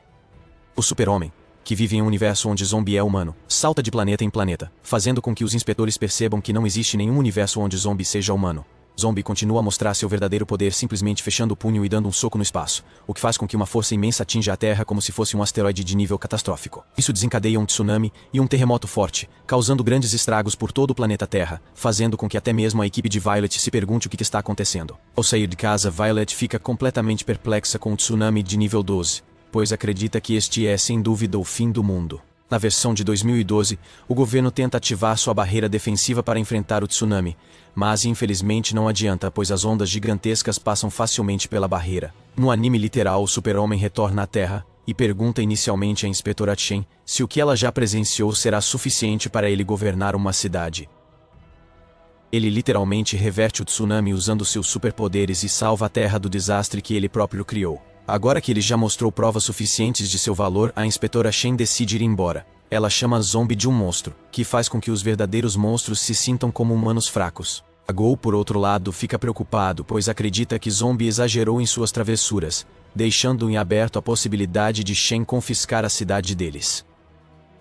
O super-homem, que vive em um universo onde Zombie é humano, salta de planeta em planeta, fazendo com que os inspetores percebam que não existe nenhum universo onde Zombie seja humano. Zombie continua a mostrar seu verdadeiro poder simplesmente fechando o punho e dando um soco no espaço, o que faz com que uma força imensa atinja a Terra como se fosse um asteroide de nível catastrófico. Isso desencadeia um tsunami e um terremoto forte, causando grandes estragos por todo o planeta Terra, fazendo com que até mesmo a equipe de Violet se pergunte o que está acontecendo. Ao sair de casa, Violet fica completamente perplexa com o tsunami de nível 12. Pois acredita que este é sem dúvida o fim do mundo. Na versão de 2012, o governo tenta ativar sua barreira defensiva para enfrentar o tsunami, mas infelizmente não adianta pois as ondas gigantescas passam facilmente pela barreira. No anime literal, o super-homem retorna à Terra e pergunta inicialmente à inspetora Shen se o que ela já presenciou será suficiente para ele governar uma cidade. Ele literalmente reverte o tsunami usando seus superpoderes e salva a Terra do desastre que ele próprio criou. Agora que ele já mostrou provas suficientes de seu valor, a inspetora Shen decide ir embora. Ela chama Zombie de um monstro, que faz com que os verdadeiros monstros se sintam como humanos fracos. Ago, por outro lado, fica preocupado, pois acredita que Zombie exagerou em suas travessuras, deixando em aberto a possibilidade de Shen confiscar a cidade deles.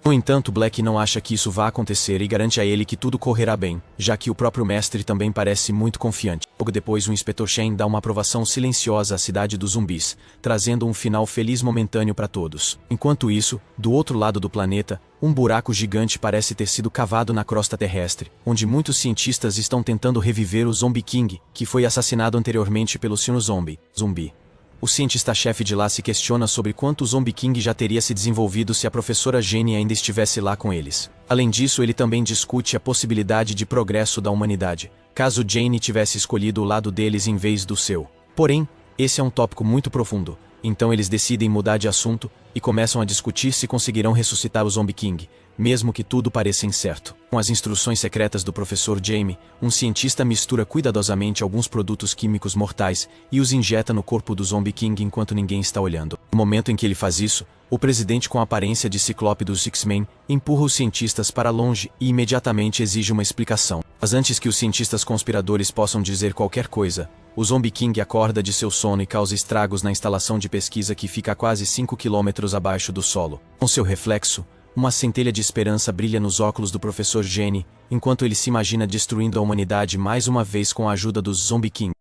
No entanto, Black não acha que isso vá acontecer e garante a ele que tudo correrá bem, já que o próprio mestre também parece muito confiante. Logo depois, o inspetor Shen dá uma aprovação silenciosa à cidade dos zumbis, trazendo um final feliz momentâneo para todos. Enquanto isso, do outro lado do planeta, um buraco gigante parece ter sido cavado na crosta terrestre, onde muitos cientistas estão tentando reviver o Zombie King, que foi assassinado anteriormente pelo Sr. Zumbi. O cientista-chefe de lá se questiona sobre quanto o Zombie King já teria se desenvolvido se a professora Jenny ainda estivesse lá com eles. Além disso, ele também discute a possibilidade de progresso da humanidade, caso Jenny tivesse escolhido o lado deles em vez do seu. Porém, esse é um tópico muito profundo, então eles decidem mudar de assunto e começam a discutir se conseguirão ressuscitar o Zombie King, mesmo que tudo pareça incerto. Com as instruções secretas do professor Jamie, um cientista mistura cuidadosamente alguns produtos químicos mortais e os injeta no corpo do Zombie King enquanto ninguém está olhando. No momento em que ele faz isso, o presidente com a aparência de Ciclope dos X-Men empurra os cientistas para longe e imediatamente exige uma explicação. Mas antes que os cientistas conspiradores possam dizer qualquer coisa, o Zombie King acorda de seu sono e causa estragos na instalação de pesquisa que fica a quase 5 quilômetros abaixo do solo. Com seu reflexo, uma centelha de esperança brilha nos óculos do professor Jenny, enquanto ele se imagina destruindo a humanidade mais uma vez com a ajuda dos Zombie King.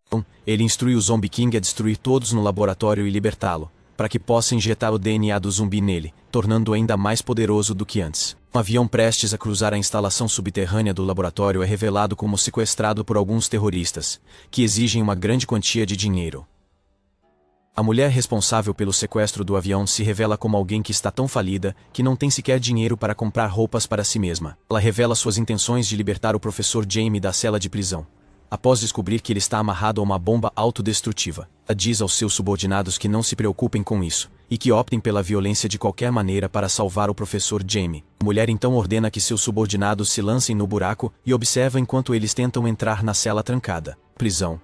Ele instrui o Zombie King a destruir todos no laboratório e libertá-lo, para que possa injetar o DNA do zumbi nele, tornando-o ainda mais poderoso do que antes. Um avião prestes a cruzar a instalação subterrânea do laboratório é revelado como sequestrado por alguns terroristas, que exigem uma grande quantia de dinheiro. A mulher responsável pelo sequestro do avião se revela como alguém que está tão falida que não tem sequer dinheiro para comprar roupas para si mesma. Ela revela suas intenções de libertar o professor Jamie da cela de prisão. Após descobrir que ele está amarrado a uma bomba autodestrutiva, ela diz aos seus subordinados que não se preocupem com isso, e que optem pela violência de qualquer maneira para salvar o professor Jamie. A mulher então ordena que seus subordinados se lancem no buraco e observa enquanto eles tentam entrar na cela trancada. Prisão.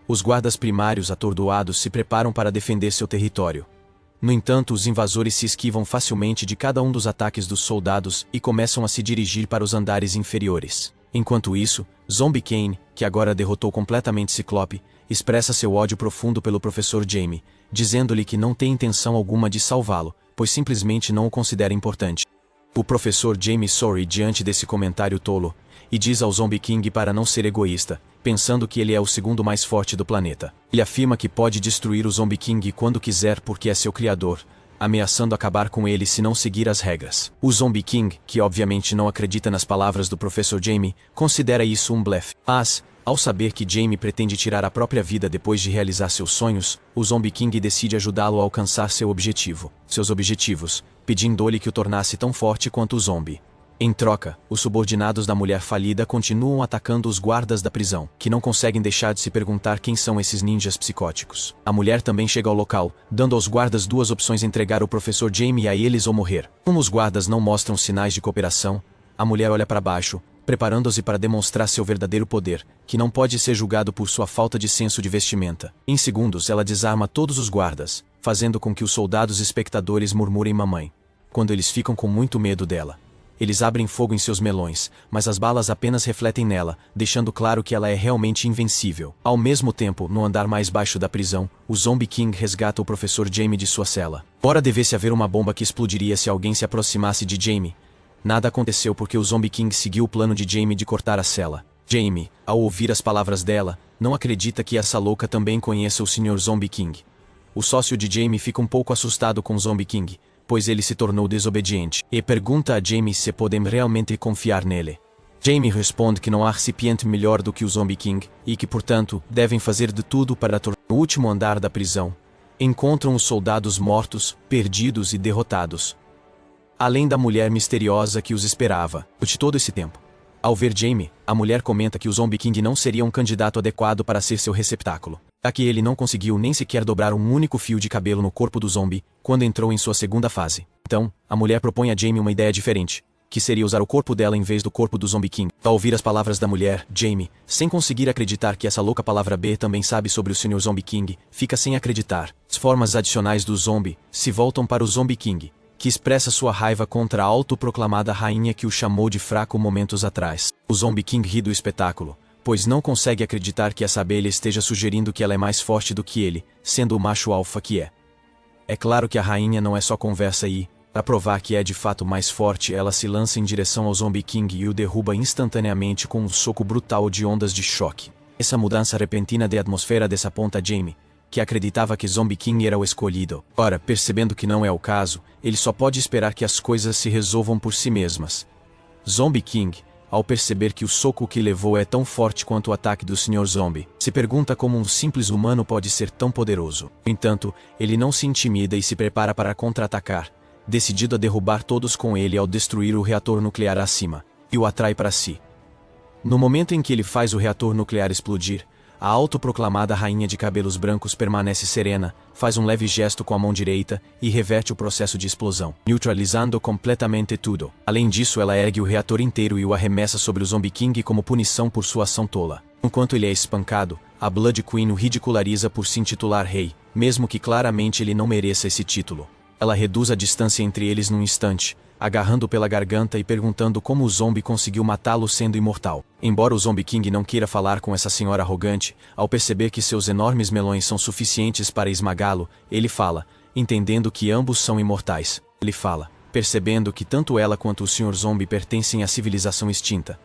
Os guardas primários atordoados se preparam para defender seu território. No entanto, os invasores se esquivam facilmente de cada um dos ataques dos soldados e começam a se dirigir para os andares inferiores. Enquanto isso, Zombie Kane, que agora derrotou completamente Ciclope, expressa seu ódio profundo pelo professor Jamie, dizendo-lhe que não tem intenção alguma de salvá-lo, pois simplesmente não o considera importante. O professor Jamie sorri diante desse comentário tolo, e diz ao Zombie King para não ser egoísta, pensando que ele é o segundo mais forte do planeta. Ele afirma que pode destruir o Zombie King quando quiser porque é seu criador, ameaçando acabar com ele se não seguir as regras. O Zombie King, que obviamente não acredita nas palavras do professor Jamie, considera isso um blefe. Mas, ao saber que Jamie pretende tirar a própria vida depois de realizar seus sonhos, o Zombie King decide ajudá-lo a alcançar seus objetivos, pedindo-lhe que o tornasse tão forte quanto o zombie. Em troca, os subordinados da mulher falida continuam atacando os guardas da prisão, que não conseguem deixar de se perguntar quem são esses ninjas psicóticos. A mulher também chega ao local, dando aos guardas duas opções: entregar o professor Jamie a eles ou morrer. Como os guardas não mostram sinais de cooperação, a mulher olha para baixo, preparando-se para demonstrar seu verdadeiro poder, que não pode ser julgado por sua falta de senso de vestimenta. Em segundos, ela desarma todos os guardas, fazendo com que os soldados espectadores murmurem mamãe, quando eles ficam com muito medo dela. Eles abrem fogo em seus melões, mas as balas apenas refletem nela, deixando claro que ela é realmente invencível. Ao mesmo tempo, no andar mais baixo da prisão, o Zombie King resgata o professor Jamie de sua cela. Embora devesse haver uma bomba que explodiria se alguém se aproximasse de Jamie, nada aconteceu porque o Zombie King seguiu o plano de Jamie de cortar a cela. Jamie, ao ouvir as palavras dela, não acredita que essa louca também conheça o Sr. Zombie King. O sócio de Jamie fica um pouco assustado com Zombie King, pois ele se tornou desobediente, e pergunta a Jamie se podem realmente confiar nele. Jamie responde que não há recipiente melhor do que o Zombie King, e que, portanto, devem fazer de tudo para tornar. No último andar da prisão, encontram os soldados mortos, perdidos e derrotados, além da mulher misteriosa que os esperava. Durante todo esse tempo, ao ver Jamie, a mulher comenta que o Zombie King não seria um candidato adequado para ser seu receptáculo, já que ele não conseguiu nem sequer dobrar um único fio de cabelo no corpo do zombie quando entrou em sua segunda fase. Então, a mulher propõe a Jamie uma ideia diferente, que seria usar o corpo dela em vez do corpo do Zombie King. Ao ouvir as palavras da mulher, Jamie, sem conseguir acreditar que essa louca palavra B também sabe sobre o Sr. Zombie King, fica sem acreditar. As formas adicionais do zombie se voltam para o Zombie King, que expressa sua raiva contra a autoproclamada rainha que o chamou de fraco momentos atrás. O Zombie King ri do espetáculo, pois não consegue acreditar que essa abelha esteja sugerindo que ela é mais forte do que ele, sendo o macho alfa que é. É claro que a rainha não é só conversa e, para provar que é de fato mais forte, ela se lança em direção ao Zombie King e o derruba instantaneamente com um soco brutal de ondas de choque. Essa mudança repentina de atmosfera desaponta Jamie, que acreditava que Zombie King era o escolhido. Ora, percebendo que não é o caso, ele só pode esperar que as coisas se resolvam por si mesmas. Zombie King, ao perceber que o soco que levou é tão forte quanto o ataque do Sr. Zombie, se pergunta como um simples humano pode ser tão poderoso. No entanto, ele não se intimida e se prepara para contra-atacar, decidido a derrubar todos com ele ao destruir o reator nuclear acima, e o atrai para si. No momento em que ele faz o reator nuclear explodir, a autoproclamada rainha de cabelos brancos permanece serena, faz um leve gesto com a mão direita e reverte o processo de explosão, neutralizando completamente tudo. Além disso, ela ergue o reator inteiro e o arremessa sobre o Zombie King como punição por sua ação tola. Enquanto ele é espancado, a Blood Queen o ridiculariza por se intitular rei, mesmo que claramente ele não mereça esse título. Ela reduz a distância entre eles num instante, agarrando-o pela garganta e perguntando como o zombie conseguiu matá-lo sendo imortal. Embora o Zombie King não queira falar com essa senhora arrogante, ao perceber que seus enormes melões são suficientes para esmagá-lo, ele fala, entendendo que ambos são imortais. Ele fala, percebendo que tanto ela quanto o Sr. Zombie pertencem à civilização extinta.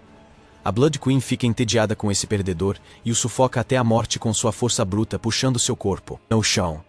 A Blood Queen fica entediada com esse perdedor e o sufoca até a morte com sua força bruta puxando seu corpo no chão.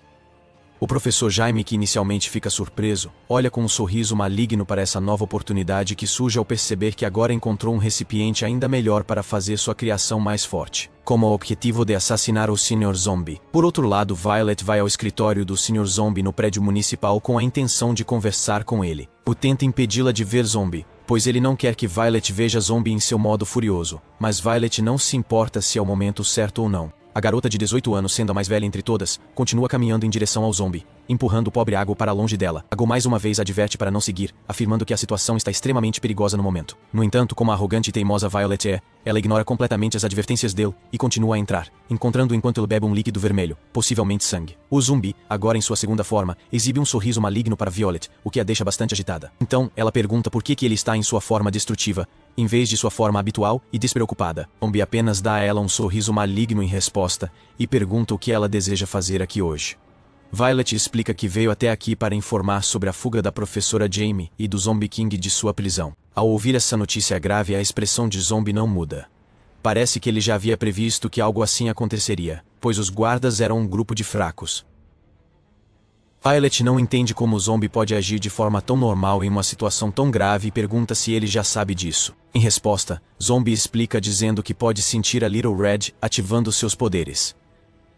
O professor Jaime, que inicialmente fica surpreso, olha com um sorriso maligno para essa nova oportunidade que surge ao perceber que agora encontrou um recipiente ainda melhor para fazer sua criação mais forte, como o objetivo de assassinar o Sr. Zombie. Por outro lado, Violet vai ao escritório do Sr. Zombie no prédio municipal com a intenção de conversar com ele. O tenta impedi-la de ver Zombie, pois ele não quer que Violet veja Zombie em seu modo furioso, mas Violet não se importa se é o momento certo ou não. A garota de 18 anos, sendo a mais velha entre todas, continua caminhando em direção ao Zombie, empurrando o pobre Ago para longe dela. Ago mais uma vez adverte para não seguir, afirmando que a situação está extremamente perigosa no momento. No entanto, como a arrogante e teimosa Violet é, ela ignora completamente as advertências dele e continua a entrar, encontrando enquanto ele bebe um líquido vermelho, possivelmente sangue. O zumbi, agora em sua segunda forma, exibe um sorriso maligno para Violet, o que a deixa bastante agitada. Então, ela pergunta por que ele está em sua forma destrutiva, em vez de sua forma habitual e despreocupada. Zombie apenas dá a ela um sorriso maligno em resposta e pergunta o que ela deseja fazer aqui hoje. Violet explica que veio até aqui para informar sobre a fuga da professora Jamie e do Zombie King de sua prisão. Ao ouvir essa notícia grave, a expressão de Zombie não muda. Parece que ele já havia previsto que algo assim aconteceria, pois os guardas eram um grupo de fracos. Violet não entende como o Zombie pode agir de forma tão normal em uma situação tão grave e pergunta se ele já sabe disso. Em resposta, Zombie explica dizendo que pode sentir a Little Red ativando seus poderes.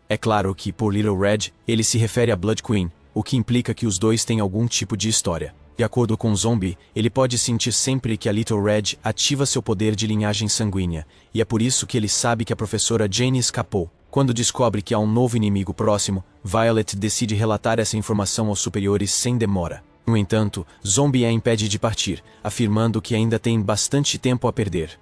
É claro que, por Little Red, ele se refere a Blood Queen, o que implica que os dois têm algum tipo de história. De acordo com Zombie, ele pode sentir sempre que a Little Red ativa seu poder de linhagem sanguínea, e é por isso que ele sabe que a professora Jane escapou. Quando descobre que há um novo inimigo próximo, Violet decide relatar essa informação aos superiores sem demora. No entanto, Zombie a impede de partir, afirmando que ainda tem bastante tempo a perder.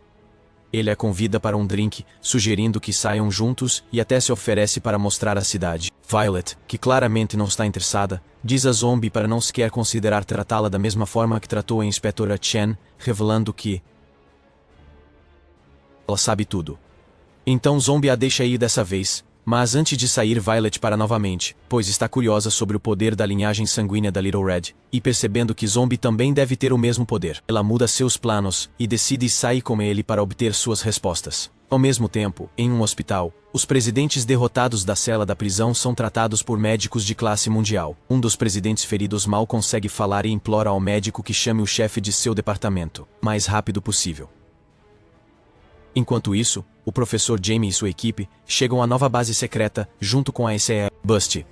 Ele a convida para um drink, sugerindo que saiam juntos e até se oferece para mostrar a cidade. Violet, que claramente não está interessada, diz a Zombie para não sequer considerar tratá-la da mesma forma que tratou a inspetora Chen, revelando que ela sabe tudo. Então Zombie a deixa ir dessa vez, mas antes de sair Violet para novamente, pois está curiosa sobre o poder da linhagem sanguínea da Little Red, e percebendo que Zombie também deve ter o mesmo poder. Ela muda seus planos e decide sair com ele para obter suas respostas. Ao mesmo tempo, em um hospital, os presidentes derrotados da cela da prisão são tratados por médicos de classe mundial. Um dos presidentes feridos mal consegue falar e implora ao médico que chame o chefe de seu departamento, mais rápido possível. Enquanto isso, o professor Jamie e sua equipe chegam à nova base secreta, junto com a SE Bust.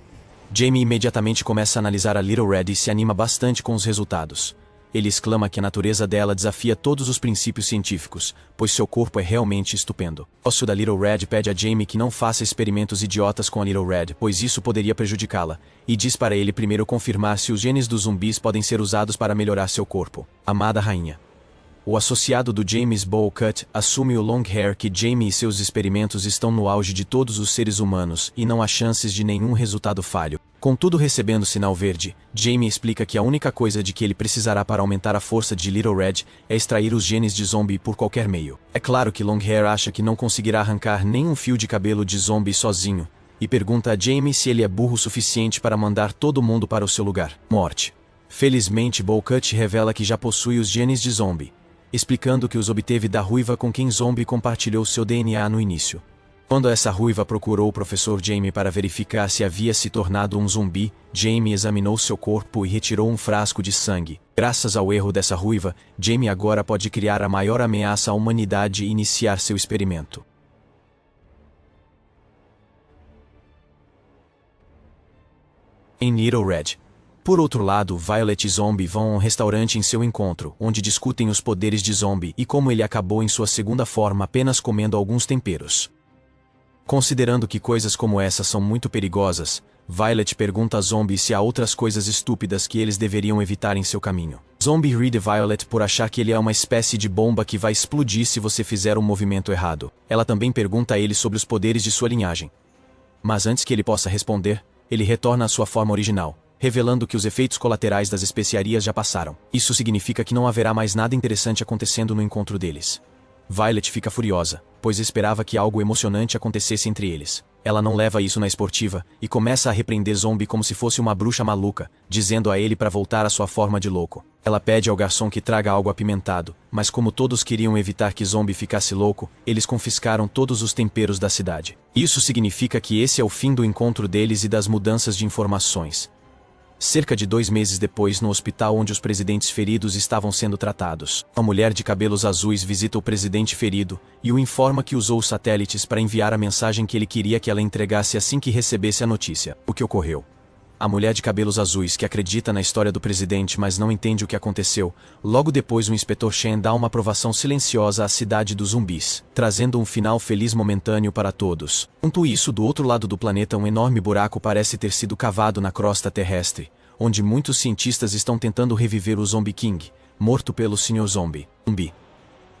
Jamie imediatamente começa a analisar a Little Red e se anima bastante com os resultados. Ele exclama que a natureza dela desafia todos os princípios científicos, pois seu corpo é realmente estupendo. O sócio da Little Red pede a Jamie que não faça experimentos idiotas com a Little Red, pois isso poderia prejudicá-la, e diz para ele primeiro confirmar se os genes dos zumbis podem ser usados para melhorar seu corpo. Amada rainha. O associado do James Bowcut assume o Longhair que Jamie e seus experimentos estão no auge de todos os seres humanos e não há chances de nenhum resultado falho. Contudo, recebendo sinal verde, Jamie explica que a única coisa de que ele precisará para aumentar a força de Little Red é extrair os genes de Zombie por qualquer meio. É claro que Longhair acha que não conseguirá arrancar nenhum fio de cabelo de Zombie sozinho, e pergunta a Jamie se ele é burro o suficiente para mandar todo mundo para o seu lugar. Morte. Felizmente, Bowcut revela que já possui os genes de Zombie, explicando que os obteve da ruiva com quem Zombie compartilhou seu DNA no início. Quando essa ruiva procurou o professor Jamie para verificar se havia se tornado um zumbi, Jamie examinou seu corpo e retirou um frasco de sangue. Graças ao erro dessa ruiva, Jamie agora pode criar a maior ameaça à humanidade e iniciar seu experimento. Em Little Red. Por outro lado, Violet e Zombie vão a um restaurante em seu encontro, onde discutem os poderes de Zombie e como ele acabou em sua segunda forma apenas comendo alguns temperos. Considerando que coisas como essa são muito perigosas, Violet pergunta a Zombie se há outras coisas estúpidas que eles deveriam evitar em seu caminho. Zombie ri de Violet por achar que ele é uma espécie de bomba que vai explodir se você fizer um movimento errado. Ela também pergunta a ele sobre os poderes de sua linhagem. Mas antes que ele possa responder, ele retorna à sua forma original, revelando que os efeitos colaterais das especiarias já passaram. Isso significa que não haverá mais nada interessante acontecendo no encontro deles. Violet fica furiosa, pois esperava que algo emocionante acontecesse entre eles. Ela não leva isso na esportiva, e começa a repreender Zombie como se fosse uma bruxa maluca, dizendo a ele para voltar à sua forma de louco. Ela pede ao garçom que traga algo apimentado, mas como todos queriam evitar que Zombie ficasse louco, eles confiscaram todos os temperos da cidade. Isso significa que esse é o fim do encontro deles e das mudanças de informações. Cerca de 2 meses depois, no hospital onde os presidentes feridos estavam sendo tratados, uma mulher de cabelos azuis visita o presidente ferido e o informa que usou os satélites para enviar a mensagem que ele queria que ela entregasse assim que recebesse a notícia. O que ocorreu? A mulher de cabelos azuis, que acredita na história do presidente mas não entende o que aconteceu, logo depois o inspetor Shen dá uma aprovação silenciosa à cidade dos zumbis, trazendo um final feliz momentâneo para todos. Enquanto isso, do outro lado do planeta, um enorme buraco parece ter sido cavado na crosta terrestre, onde muitos cientistas estão tentando reviver o Zombie King, morto pelo Sr. Zombie.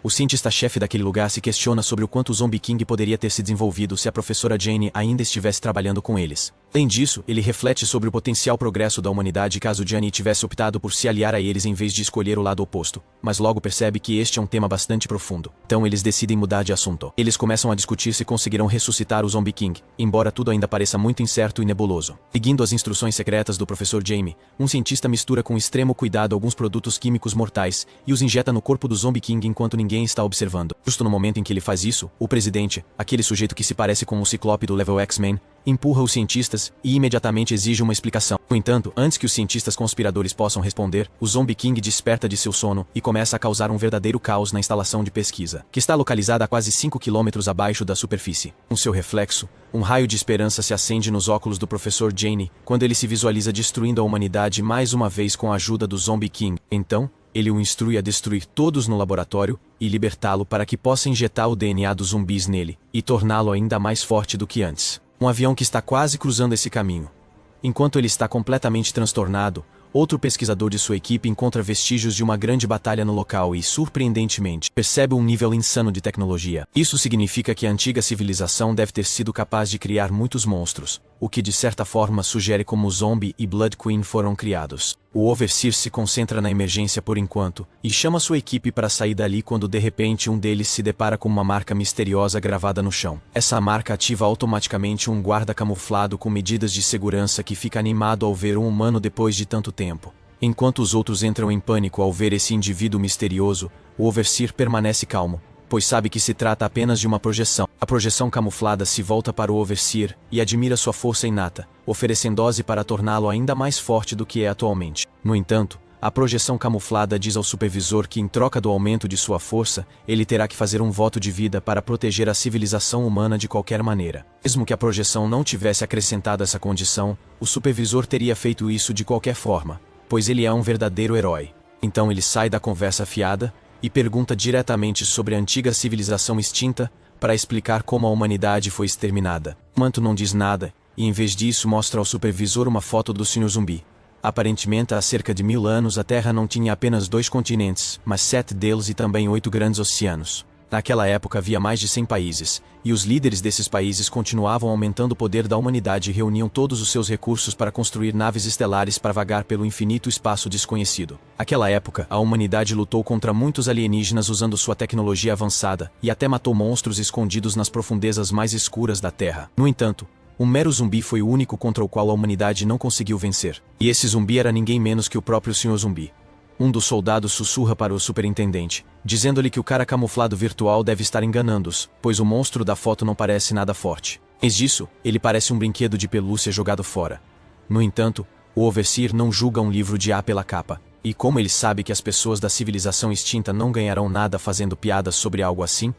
O cientista-chefe daquele lugar se questiona sobre o quanto o Zombie King poderia ter se desenvolvido se a professora Jane ainda estivesse trabalhando com eles. Além disso, ele reflete sobre o potencial progresso da humanidade caso Jane tivesse optado por se aliar a eles em vez de escolher o lado oposto, mas logo percebe que este é um tema bastante profundo. Então eles decidem mudar de assunto. Eles começam a discutir se conseguirão ressuscitar o Zombie King, embora tudo ainda pareça muito incerto e nebuloso. Seguindo as instruções secretas do professor Jamie, um cientista mistura com extremo cuidado alguns produtos químicos mortais e os injeta no corpo do Zombie King enquanto ninguém está observando. Justo no momento em que ele faz isso, o presidente, aquele sujeito que se parece com o Ciclope do Level X-Men, empurra os cientistas e imediatamente exige uma explicação. No entanto, antes que os cientistas conspiradores possam responder, o Zombie King desperta de seu sono e começa a causar um verdadeiro caos na instalação de pesquisa, que está localizada a quase 5 quilômetros abaixo da superfície. Com seu reflexo, um raio de esperança se acende nos óculos do professor Jane quando ele se visualiza destruindo a humanidade mais uma vez com a ajuda do Zombie King. Então, ele o instrui a destruir todos no laboratório e libertá-lo para que possa injetar o DNA dos zumbis nele e torná-lo ainda mais forte do que antes. Um avião que está quase cruzando esse caminho. Enquanto ele está completamente transtornado, outro pesquisador de sua equipe encontra vestígios de uma grande batalha no local e, surpreendentemente, percebe um nível insano de tecnologia. Isso significa que a antiga civilização deve ter sido capaz de criar muitos monstros, o que de certa forma sugere como o Zombie e Blood Queen foram criados. O Overseer se concentra na emergência por enquanto e chama sua equipe para sair dali quando de repente um deles se depara com uma marca misteriosa gravada no chão. Essa marca ativa automaticamente um guarda camuflado com medidas de segurança que fica animado ao ver um humano depois de tanto tempo. Enquanto os outros entram em pânico ao ver esse indivíduo misterioso, o Overseer permanece calmo, pois sabe que se trata apenas de uma projeção. A projeção camuflada se volta para o Overseer e admira sua força inata, oferecendo dose para torná-lo ainda mais forte do que é atualmente. No entanto, a projeção camuflada diz ao supervisor que, em troca do aumento de sua força, ele terá que fazer um voto de vida para proteger a civilização humana de qualquer maneira. Mesmo que a projeção não tivesse acrescentado essa condição, o supervisor teria feito isso de qualquer forma, pois ele é um verdadeiro herói. Então ele sai da conversa fiada e pergunta diretamente sobre a antiga civilização extinta para explicar como a humanidade foi exterminada. O manto não diz nada e, em vez disso, mostra ao supervisor uma foto do Sr. Zumbi. Aparentemente, há cerca de 1000 anos a Terra não tinha apenas 2 continentes, mas 7 deles e também 8 grandes oceanos. Naquela época havia mais de 100 países, e os líderes desses países continuavam aumentando o poder da humanidade e reuniam todos os seus recursos para construir naves estelares para vagar pelo infinito espaço desconhecido. Naquela época, a humanidade lutou contra muitos alienígenas usando sua tecnologia avançada, e até matou monstros escondidos nas profundezas mais escuras da Terra. No entanto, um mero zumbi foi o único contra o qual a humanidade não conseguiu vencer. E esse zumbi era ninguém menos que o próprio Sr. Zumbi. Um dos soldados sussurra para o superintendente, dizendo-lhe que o cara camuflado virtual deve estar enganando-os, pois o monstro da foto não parece nada forte. Em vez disso, ele parece um brinquedo de pelúcia jogado fora. No entanto, o Overseer não julga um livro de A pela capa, e como ele sabe que as pessoas da civilização extinta não ganharão nada fazendo piadas sobre algo assim,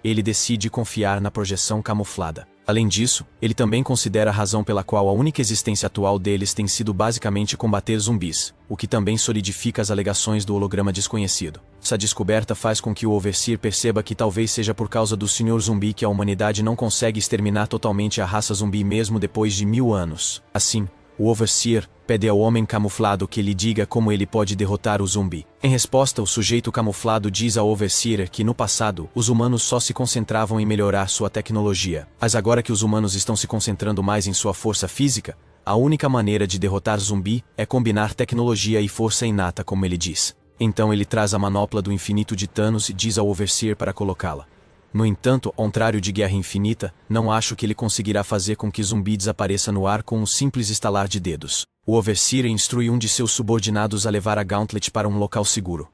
ele decide confiar na projeção camuflada. Além disso, ele também considera a razão pela qual a única existência atual deles tem sido basicamente combater zumbis, o que também solidifica as alegações do holograma desconhecido. Essa descoberta faz com que o Overseer perceba que talvez seja por causa do Sr. Zumbi que a humanidade não consegue exterminar totalmente a raça zumbi mesmo depois de 1000 anos. Assim, o Overseer pede ao homem camuflado que lhe diga como ele pode derrotar o zumbi. Em resposta, o sujeito camuflado diz ao Overseer que no passado, os humanos só se concentravam em melhorar sua tecnologia. Mas agora que os humanos estão se concentrando mais em sua força física, a única maneira de derrotar zumbi é combinar tecnologia e força inata, como ele diz. Então ele traz a manopla do infinito de Thanos e diz ao Overseer para colocá-la. No entanto, ao contrário de Guerra Infinita, não acho que ele conseguirá fazer com que zumbi desapareça no ar com um simples estalar de dedos. O Overseer instrui um de seus subordinados a levar a Gauntlet para um local seguro.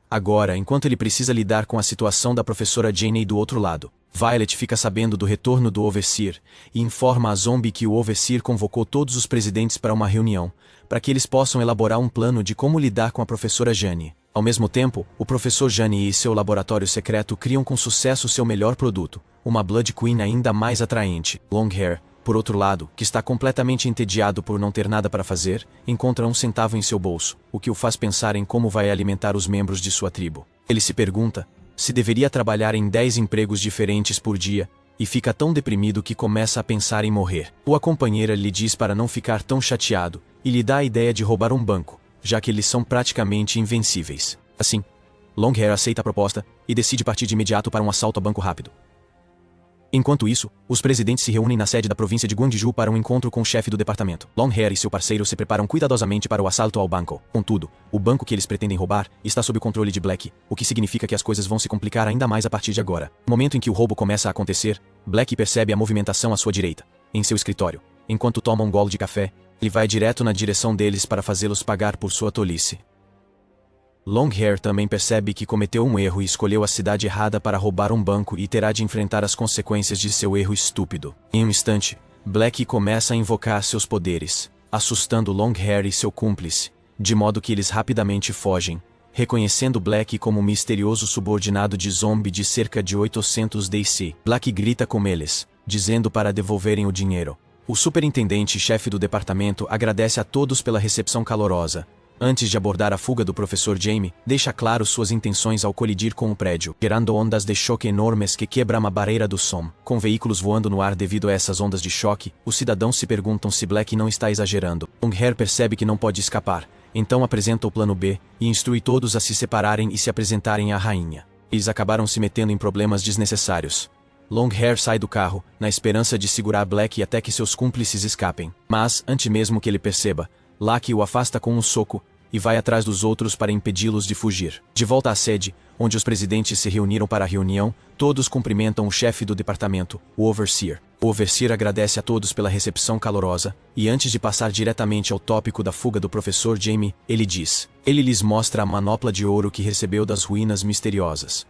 Agora, enquanto ele precisa lidar com a situação da professora Janey do outro lado, Violet fica sabendo do retorno do Overseer e informa a Zombie que o Overseer convocou todos os presidentes para uma reunião, para que eles possam elaborar um plano de como lidar com a professora Janie. Ao mesmo tempo, o professor Janie e seu laboratório secreto criam com sucesso seu melhor produto, uma Blood Queen ainda mais atraente. Longhair, por outro lado, que está completamente entediado por não ter nada para fazer, encontra um centavo em seu bolso, o que o faz pensar em como vai alimentar os membros de sua tribo. Ele se pergunta se deveria trabalhar em 10 empregos diferentes por dia, e fica tão deprimido que começa a pensar em morrer. Sua companheira lhe diz para não ficar tão chateado, e lhe dá a ideia de roubar um banco, já que eles são praticamente invencíveis. Assim, Longhair aceita a proposta, e decide partir de imediato para um assalto a banco rápido. Enquanto isso, os presidentes se reúnem na sede da província de Guangzhou para um encontro com o chefe do departamento. Longhair e seu parceiro se preparam cuidadosamente para o assalto ao banco. Contudo, o banco que eles pretendem roubar está sob o controle de Black, o que significa que as coisas vão se complicar ainda mais a partir de agora. No momento em que o roubo começa a acontecer, Black percebe a movimentação à sua direita, em seu escritório. Enquanto toma um gole de café, ele vai direto na direção deles para fazê-los pagar por sua tolice. Longhair também percebe que cometeu um erro e escolheu a cidade errada para roubar um banco e terá de enfrentar as consequências de seu erro estúpido. Em um instante, Black começa a invocar seus poderes, assustando Longhair e seu cúmplice, de modo que eles rapidamente fogem, reconhecendo Black como um misterioso subordinado de Zombie de cerca de 800 DC. Black grita com eles, dizendo para devolverem o dinheiro. O superintendente-chefe do departamento agradece a todos pela recepção calorosa. Antes de abordar a fuga do professor Jamie, deixa claro suas intenções ao colidir com o prédio, gerando ondas de choque enormes que quebram a barreira do som. Com veículos voando no ar devido a essas ondas de choque, os cidadãos se perguntam se Black não está exagerando. Longhair percebe que não pode escapar, então apresenta o plano B e instrui todos a se separarem e se apresentarem à rainha. Eles acabaram se metendo em problemas desnecessários. Longhair sai do carro, na esperança de segurar Black até que seus cúmplices escapem. Mas, antes mesmo que ele perceba, Lucky o afasta com um soco, e vai atrás dos outros para impedi-los de fugir. De volta à sede, onde os presidentes se reuniram para a reunião, todos cumprimentam o chefe do departamento, o Overseer. O Overseer agradece a todos pela recepção calorosa, e antes de passar diretamente ao tópico da fuga do professor Jamie, ele diz: ele lhes mostra a manopla de ouro que recebeu das ruínas misteriosas.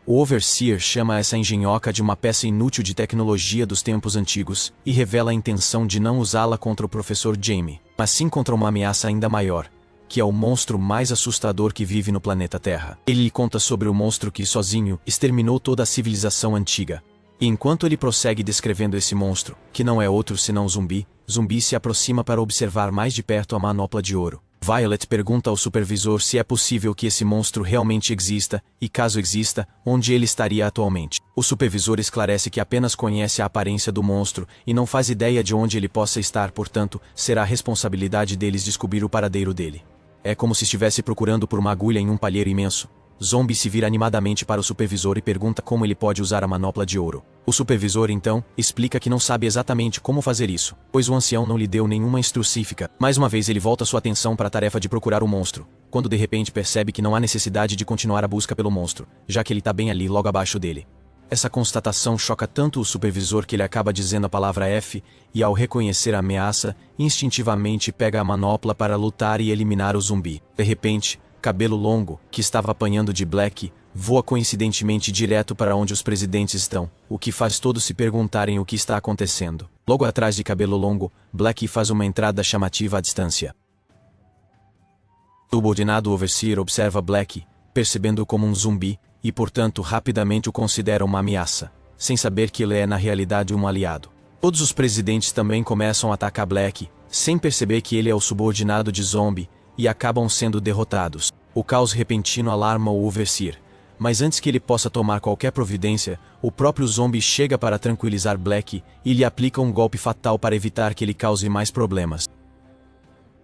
O Overseer chama essa engenhoca de uma peça inútil de tecnologia dos tempos antigos, e revela a intenção de não usá-la contra o professor Jamie, mas sim contra uma ameaça ainda maior, que é o monstro mais assustador que vive no planeta Terra. Ele lhe conta sobre o monstro que, sozinho, exterminou toda a civilização antiga. E enquanto ele prossegue descrevendo esse monstro, que não é outro senão Zumbi, Zumbi se aproxima para observar mais de perto a manopla de ouro. Violet pergunta ao supervisor se é possível que esse monstro realmente exista, e caso exista, onde ele estaria atualmente. O supervisor esclarece que apenas conhece a aparência do monstro e não faz ideia de onde ele possa estar, portanto, será a responsabilidade deles descobrir o paradeiro dele. É como se estivesse procurando por uma agulha em um palheiro imenso. Zombie se vira animadamente para o supervisor e pergunta como ele pode usar a manopla de ouro. O supervisor, então, explica que não sabe exatamente como fazer isso, pois o ancião não lhe deu nenhuma instrucífica. Mais uma vez ele volta sua atenção para a tarefa de procurar o monstro, quando de repente percebe que não há necessidade de continuar a busca pelo monstro, já que ele está bem ali logo abaixo dele. Essa constatação choca tanto o supervisor que ele acaba dizendo a palavra F, e ao reconhecer a ameaça, instintivamente pega a manopla para lutar e eliminar o zumbi. De repente, Cabelo Longo, que estava apanhando de Black, voa coincidentemente direto para onde os presidentes estão, o que faz todos se perguntarem o que está acontecendo. Logo atrás de Cabelo Longo, Black faz uma entrada chamativa à distância. O subordinado Overseer observa Black, percebendo-o como um zumbi, e portanto rapidamente o considera uma ameaça, sem saber que ele é na realidade um aliado. Todos os presidentes também começam a atacar Black, sem perceber que ele é o subordinado de Zombie, e acabam sendo derrotados. O caos repentino alarma o Overseer, mas antes que ele possa tomar qualquer providência, o próprio Zombie chega para tranquilizar Black e lhe aplica um golpe fatal para evitar que ele cause mais problemas.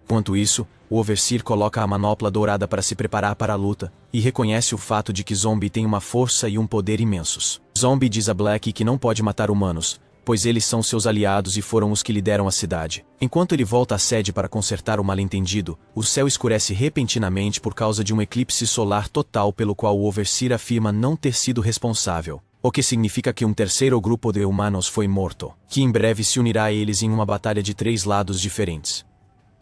Enquanto isso, o Overseer coloca a manopla dourada para se preparar para a luta, e reconhece o fato de que Zombie tem uma força e um poder imensos. Zombie diz a Black que não pode matar humanos, pois eles são seus aliados e foram os que lideram a cidade. Enquanto ele volta à sede para consertar o mal-entendido, o céu escurece repentinamente por causa de um eclipse solar total pelo qual o Overseer afirma não ter sido responsável, o que significa que um terceiro grupo de humanos foi morto, que em breve se unirá a eles em uma batalha de 3 lados diferentes.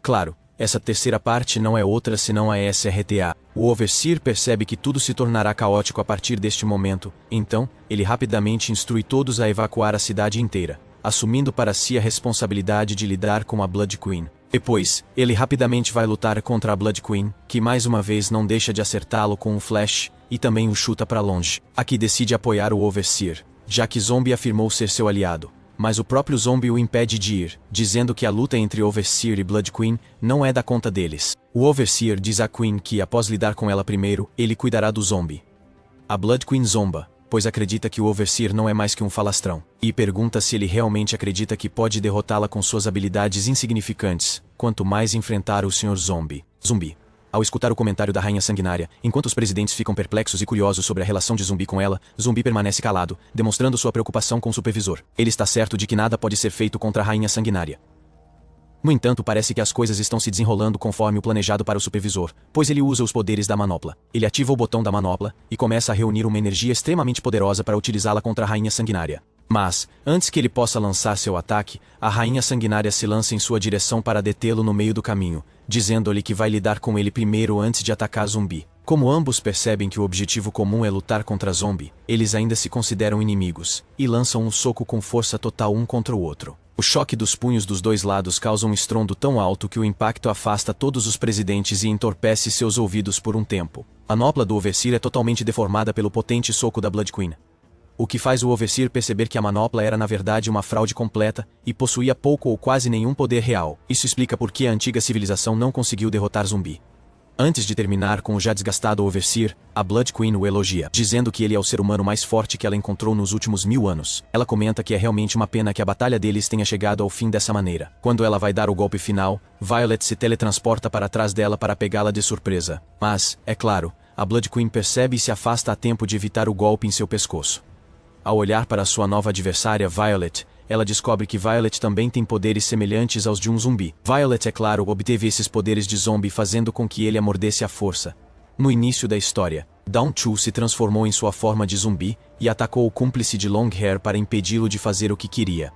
Claro, Essa terceira parte não é outra senão a SRTA. O Overseer percebe que tudo se tornará caótico a partir deste momento, então, ele rapidamente instrui todos a evacuar a cidade inteira, assumindo para si a responsabilidade de lidar com a Blood Queen. Depois, ele rapidamente vai lutar contra a Blood Queen, que mais uma vez não deixa de acertá-lo com um flash, e também o chuta para longe. Aqui decide apoiar o Overseer, já que Zombie afirmou ser seu aliado. Mas o próprio Zombie o impede de ir, dizendo que a luta entre Overseer e Blood Queen não é da conta deles. O Overseer diz à Queen que, após lidar com ela primeiro, ele cuidará do Zombie. A Blood Queen zomba, pois acredita que o Overseer não é mais que um falastrão, e pergunta se ele realmente acredita que pode derrotá-la com suas habilidades insignificantes, quanto mais enfrentar o Sr. Zombie. Ao escutar o comentário da Rainha Sanguinária, enquanto os presidentes ficam perplexos e curiosos sobre a relação de Zumbi com ela, Zumbi permanece calado, demonstrando sua preocupação com o supervisor. Ele está certo de que nada pode ser feito contra a Rainha Sanguinária. No entanto, parece que as coisas estão se desenrolando conforme o planejado para o supervisor, pois ele usa os poderes da manopla. Ele ativa o botão da manopla e começa a reunir uma energia extremamente poderosa para utilizá-la contra a Rainha Sanguinária. Mas, antes que ele possa lançar seu ataque, a Rainha Sanguinária se lança em sua direção para detê-lo no meio do caminho, dizendo-lhe que vai lidar com ele primeiro antes de atacar Zumbi. Como ambos percebem que o objetivo comum é lutar contra Zombie, eles ainda se consideram inimigos, e lançam um soco com força total um contra o outro. O choque dos punhos dos dois lados causa um estrondo tão alto que o impacto afasta todos os presidentes e entorpece seus ouvidos por um tempo. A manopla do Overseer é totalmente deformada pelo potente soco da Blood Queen, o que faz o Overseer perceber que a manopla era na verdade uma fraude completa, e possuía pouco ou quase nenhum poder real. Isso explica por que a antiga civilização não conseguiu derrotar Zumbi. Antes de terminar com o já desgastado Overseer, a Blood Queen o elogia, dizendo que ele é o ser humano mais forte que ela encontrou nos últimos 1000 anos. Ela comenta que é realmente uma pena que a batalha deles tenha chegado ao fim dessa maneira. Quando ela vai dar o golpe final, Violet se teletransporta para trás dela para pegá-la de surpresa. Mas, é claro, a Blood Queen percebe e se afasta a tempo de evitar o golpe em seu pescoço. Ao olhar para sua nova adversária, Violet, ela descobre que Violet também tem poderes semelhantes aos de um zumbi. Violet, é claro, obteve esses poderes de zombie fazendo com que ele a mordesse à força. No início da história, Dawn Chu se transformou em sua forma de zumbi e atacou o cúmplice de Longhair para impedi-lo de fazer o que queria.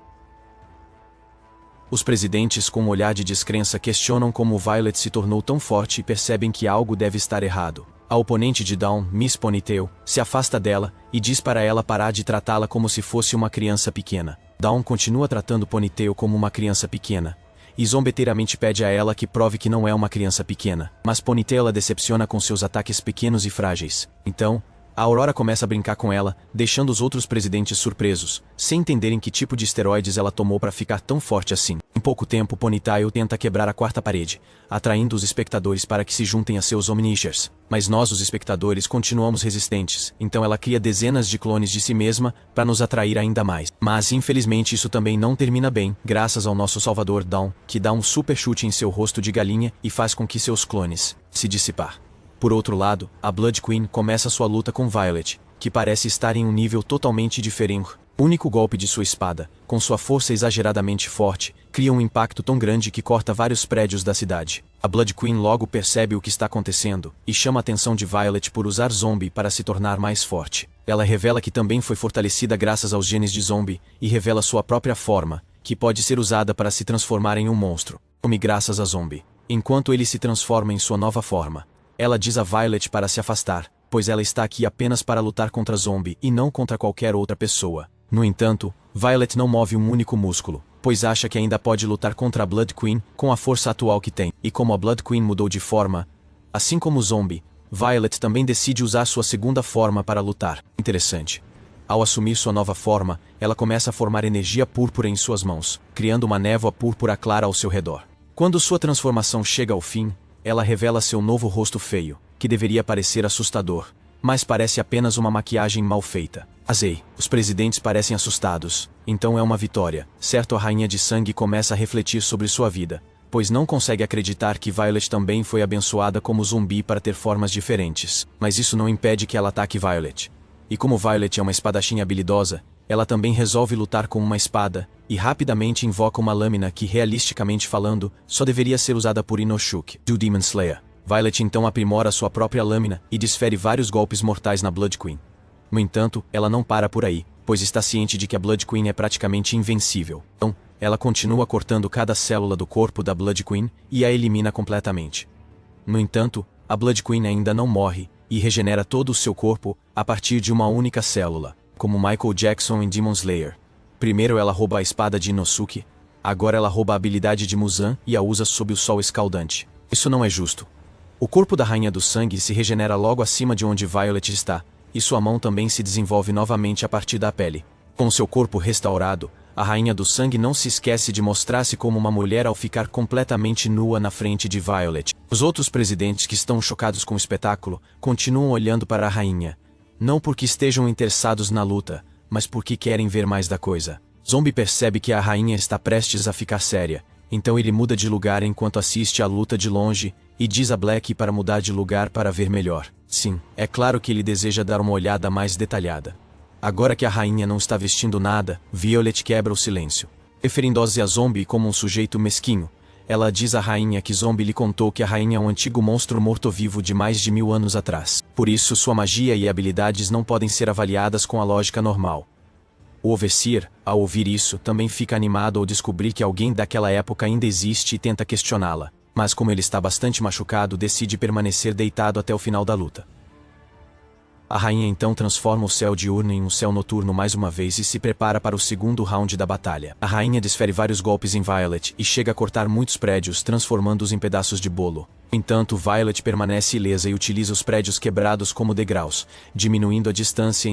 Os presidentes, com um olhar de descrença, questionam como Violet se tornou tão forte e percebem que algo deve estar errado. A oponente de Dawn, Miss Ponytail, se afasta dela e diz para ela parar de tratá-la como se fosse uma criança pequena. Dawn continua tratando Ponytail como uma criança pequena, e zombeteiramente pede a ela que prove que não é uma criança pequena. Mas Ponytail a decepciona com seus ataques pequenos e frágeis. Então, a Aurora começa a brincar com ela, deixando os outros presidentes surpresos, sem entenderem que tipo de esteroides ela tomou para ficar tão forte assim. Em pouco tempo, Ponytail tenta quebrar a quarta parede, atraindo os espectadores para que se juntem a seus Omnishers. Mas nós, os espectadores, continuamos resistentes, então ela cria dezenas de clones de si mesma para nos atrair ainda mais. Mas infelizmente isso também não termina bem, graças ao nosso salvador Dawn, que dá um super chute em seu rosto de galinha e faz com que seus clones se dissipar. Por outro lado, a Blood Queen começa sua luta com Violet, que parece estar em um nível totalmente diferente. O único golpe de sua espada, com sua força exageradamente forte, cria um impacto tão grande que corta vários prédios da cidade. A Blood Queen logo percebe o que está acontecendo, e chama a atenção de Violet por usar Zombie para se tornar mais forte. Ela revela que também foi fortalecida graças aos genes de Zombie, e revela sua própria forma, que pode ser usada para se transformar em um monstro. Come graças a Zombie. Enquanto ele se transforma em sua nova forma, ela diz a Violet para se afastar, pois ela está aqui apenas para lutar contra Zombie e não contra qualquer outra pessoa. No entanto, Violet não move um único músculo, pois acha que ainda pode lutar contra a Blood Queen com a força atual que tem. E como a Blood Queen mudou de forma, assim como o Zombie, Violet também decide usar sua segunda forma para lutar. Interessante. Ao assumir sua nova forma, ela começa a formar energia púrpura em suas mãos, criando uma névoa púrpura clara ao seu redor. Quando sua transformação chega ao fim, ela revela seu novo rosto feio, que deveria parecer assustador, mas parece apenas uma maquiagem mal feita. Os presidentes parecem assustados, então é uma vitória. Certo, a Rainha de Sangue começa a refletir sobre sua vida, pois não consegue acreditar que Violet também foi abençoada como zumbi para ter formas diferentes. Mas isso não impede que ela ataque Violet. E como Violet é uma espadachim habilidosa, ela também resolve lutar com uma espada, e rapidamente invoca uma lâmina que, realisticamente falando, só deveria ser usada por Inoshuk, do Demon Slayer. Violet então aprimora sua própria lâmina e desfere vários golpes mortais na Blood Queen. No entanto, ela não para por aí, pois está ciente de que a Blood Queen é praticamente invencível. Então, ela continua cortando cada célula do corpo da Blood Queen e a elimina completamente. No entanto, a Blood Queen ainda não morre e regenera todo o seu corpo a partir de uma única célula, como Michael Jackson em Demon Slayer. Primeiro ela rouba a espada de Inosuke, agora ela rouba a habilidade de Muzan e a usa sob o sol escaldante. Isso não é justo. O corpo da Rainha do Sangue se regenera logo acima de onde Violet está, e sua mão também se desenvolve novamente a partir da pele. Com seu corpo restaurado, a Rainha do Sangue não se esquece de mostrar-se como uma mulher ao ficar completamente nua na frente de Violet. Os outros presidentes que estão chocados com o espetáculo continuam olhando para a rainha, não porque estejam interessados na luta, mas porque querem ver mais da coisa. Zombie percebe que a rainha está prestes a ficar séria, então ele muda de lugar enquanto assiste à luta de longe e diz a Black para mudar de lugar para ver melhor. Sim, é claro que ele deseja dar uma olhada mais detalhada. Agora que a rainha não está vestindo nada, Violet quebra o silêncio. Referindo-se a Zombie como um sujeito mesquinho, ela diz à rainha que Zombie lhe contou que a rainha é um antigo monstro morto-vivo de mais de 1000 anos atrás. Por isso sua magia e habilidades não podem ser avaliadas com a lógica normal. O Overseer, ao ouvir isso, também fica animado ao descobrir que alguém daquela época ainda existe e tenta questioná-la, mas como ele está bastante machucado, decide permanecer deitado até o final da luta. A rainha então transforma o céu diurno em um céu noturno mais uma vez e se prepara para o segundo round da batalha. A rainha desfere vários golpes em Violet e chega a cortar muitos prédios, transformando-os em pedaços de bolo. No entanto, Violet permanece ilesa e utiliza os prédios quebrados como degraus, diminuindo a distância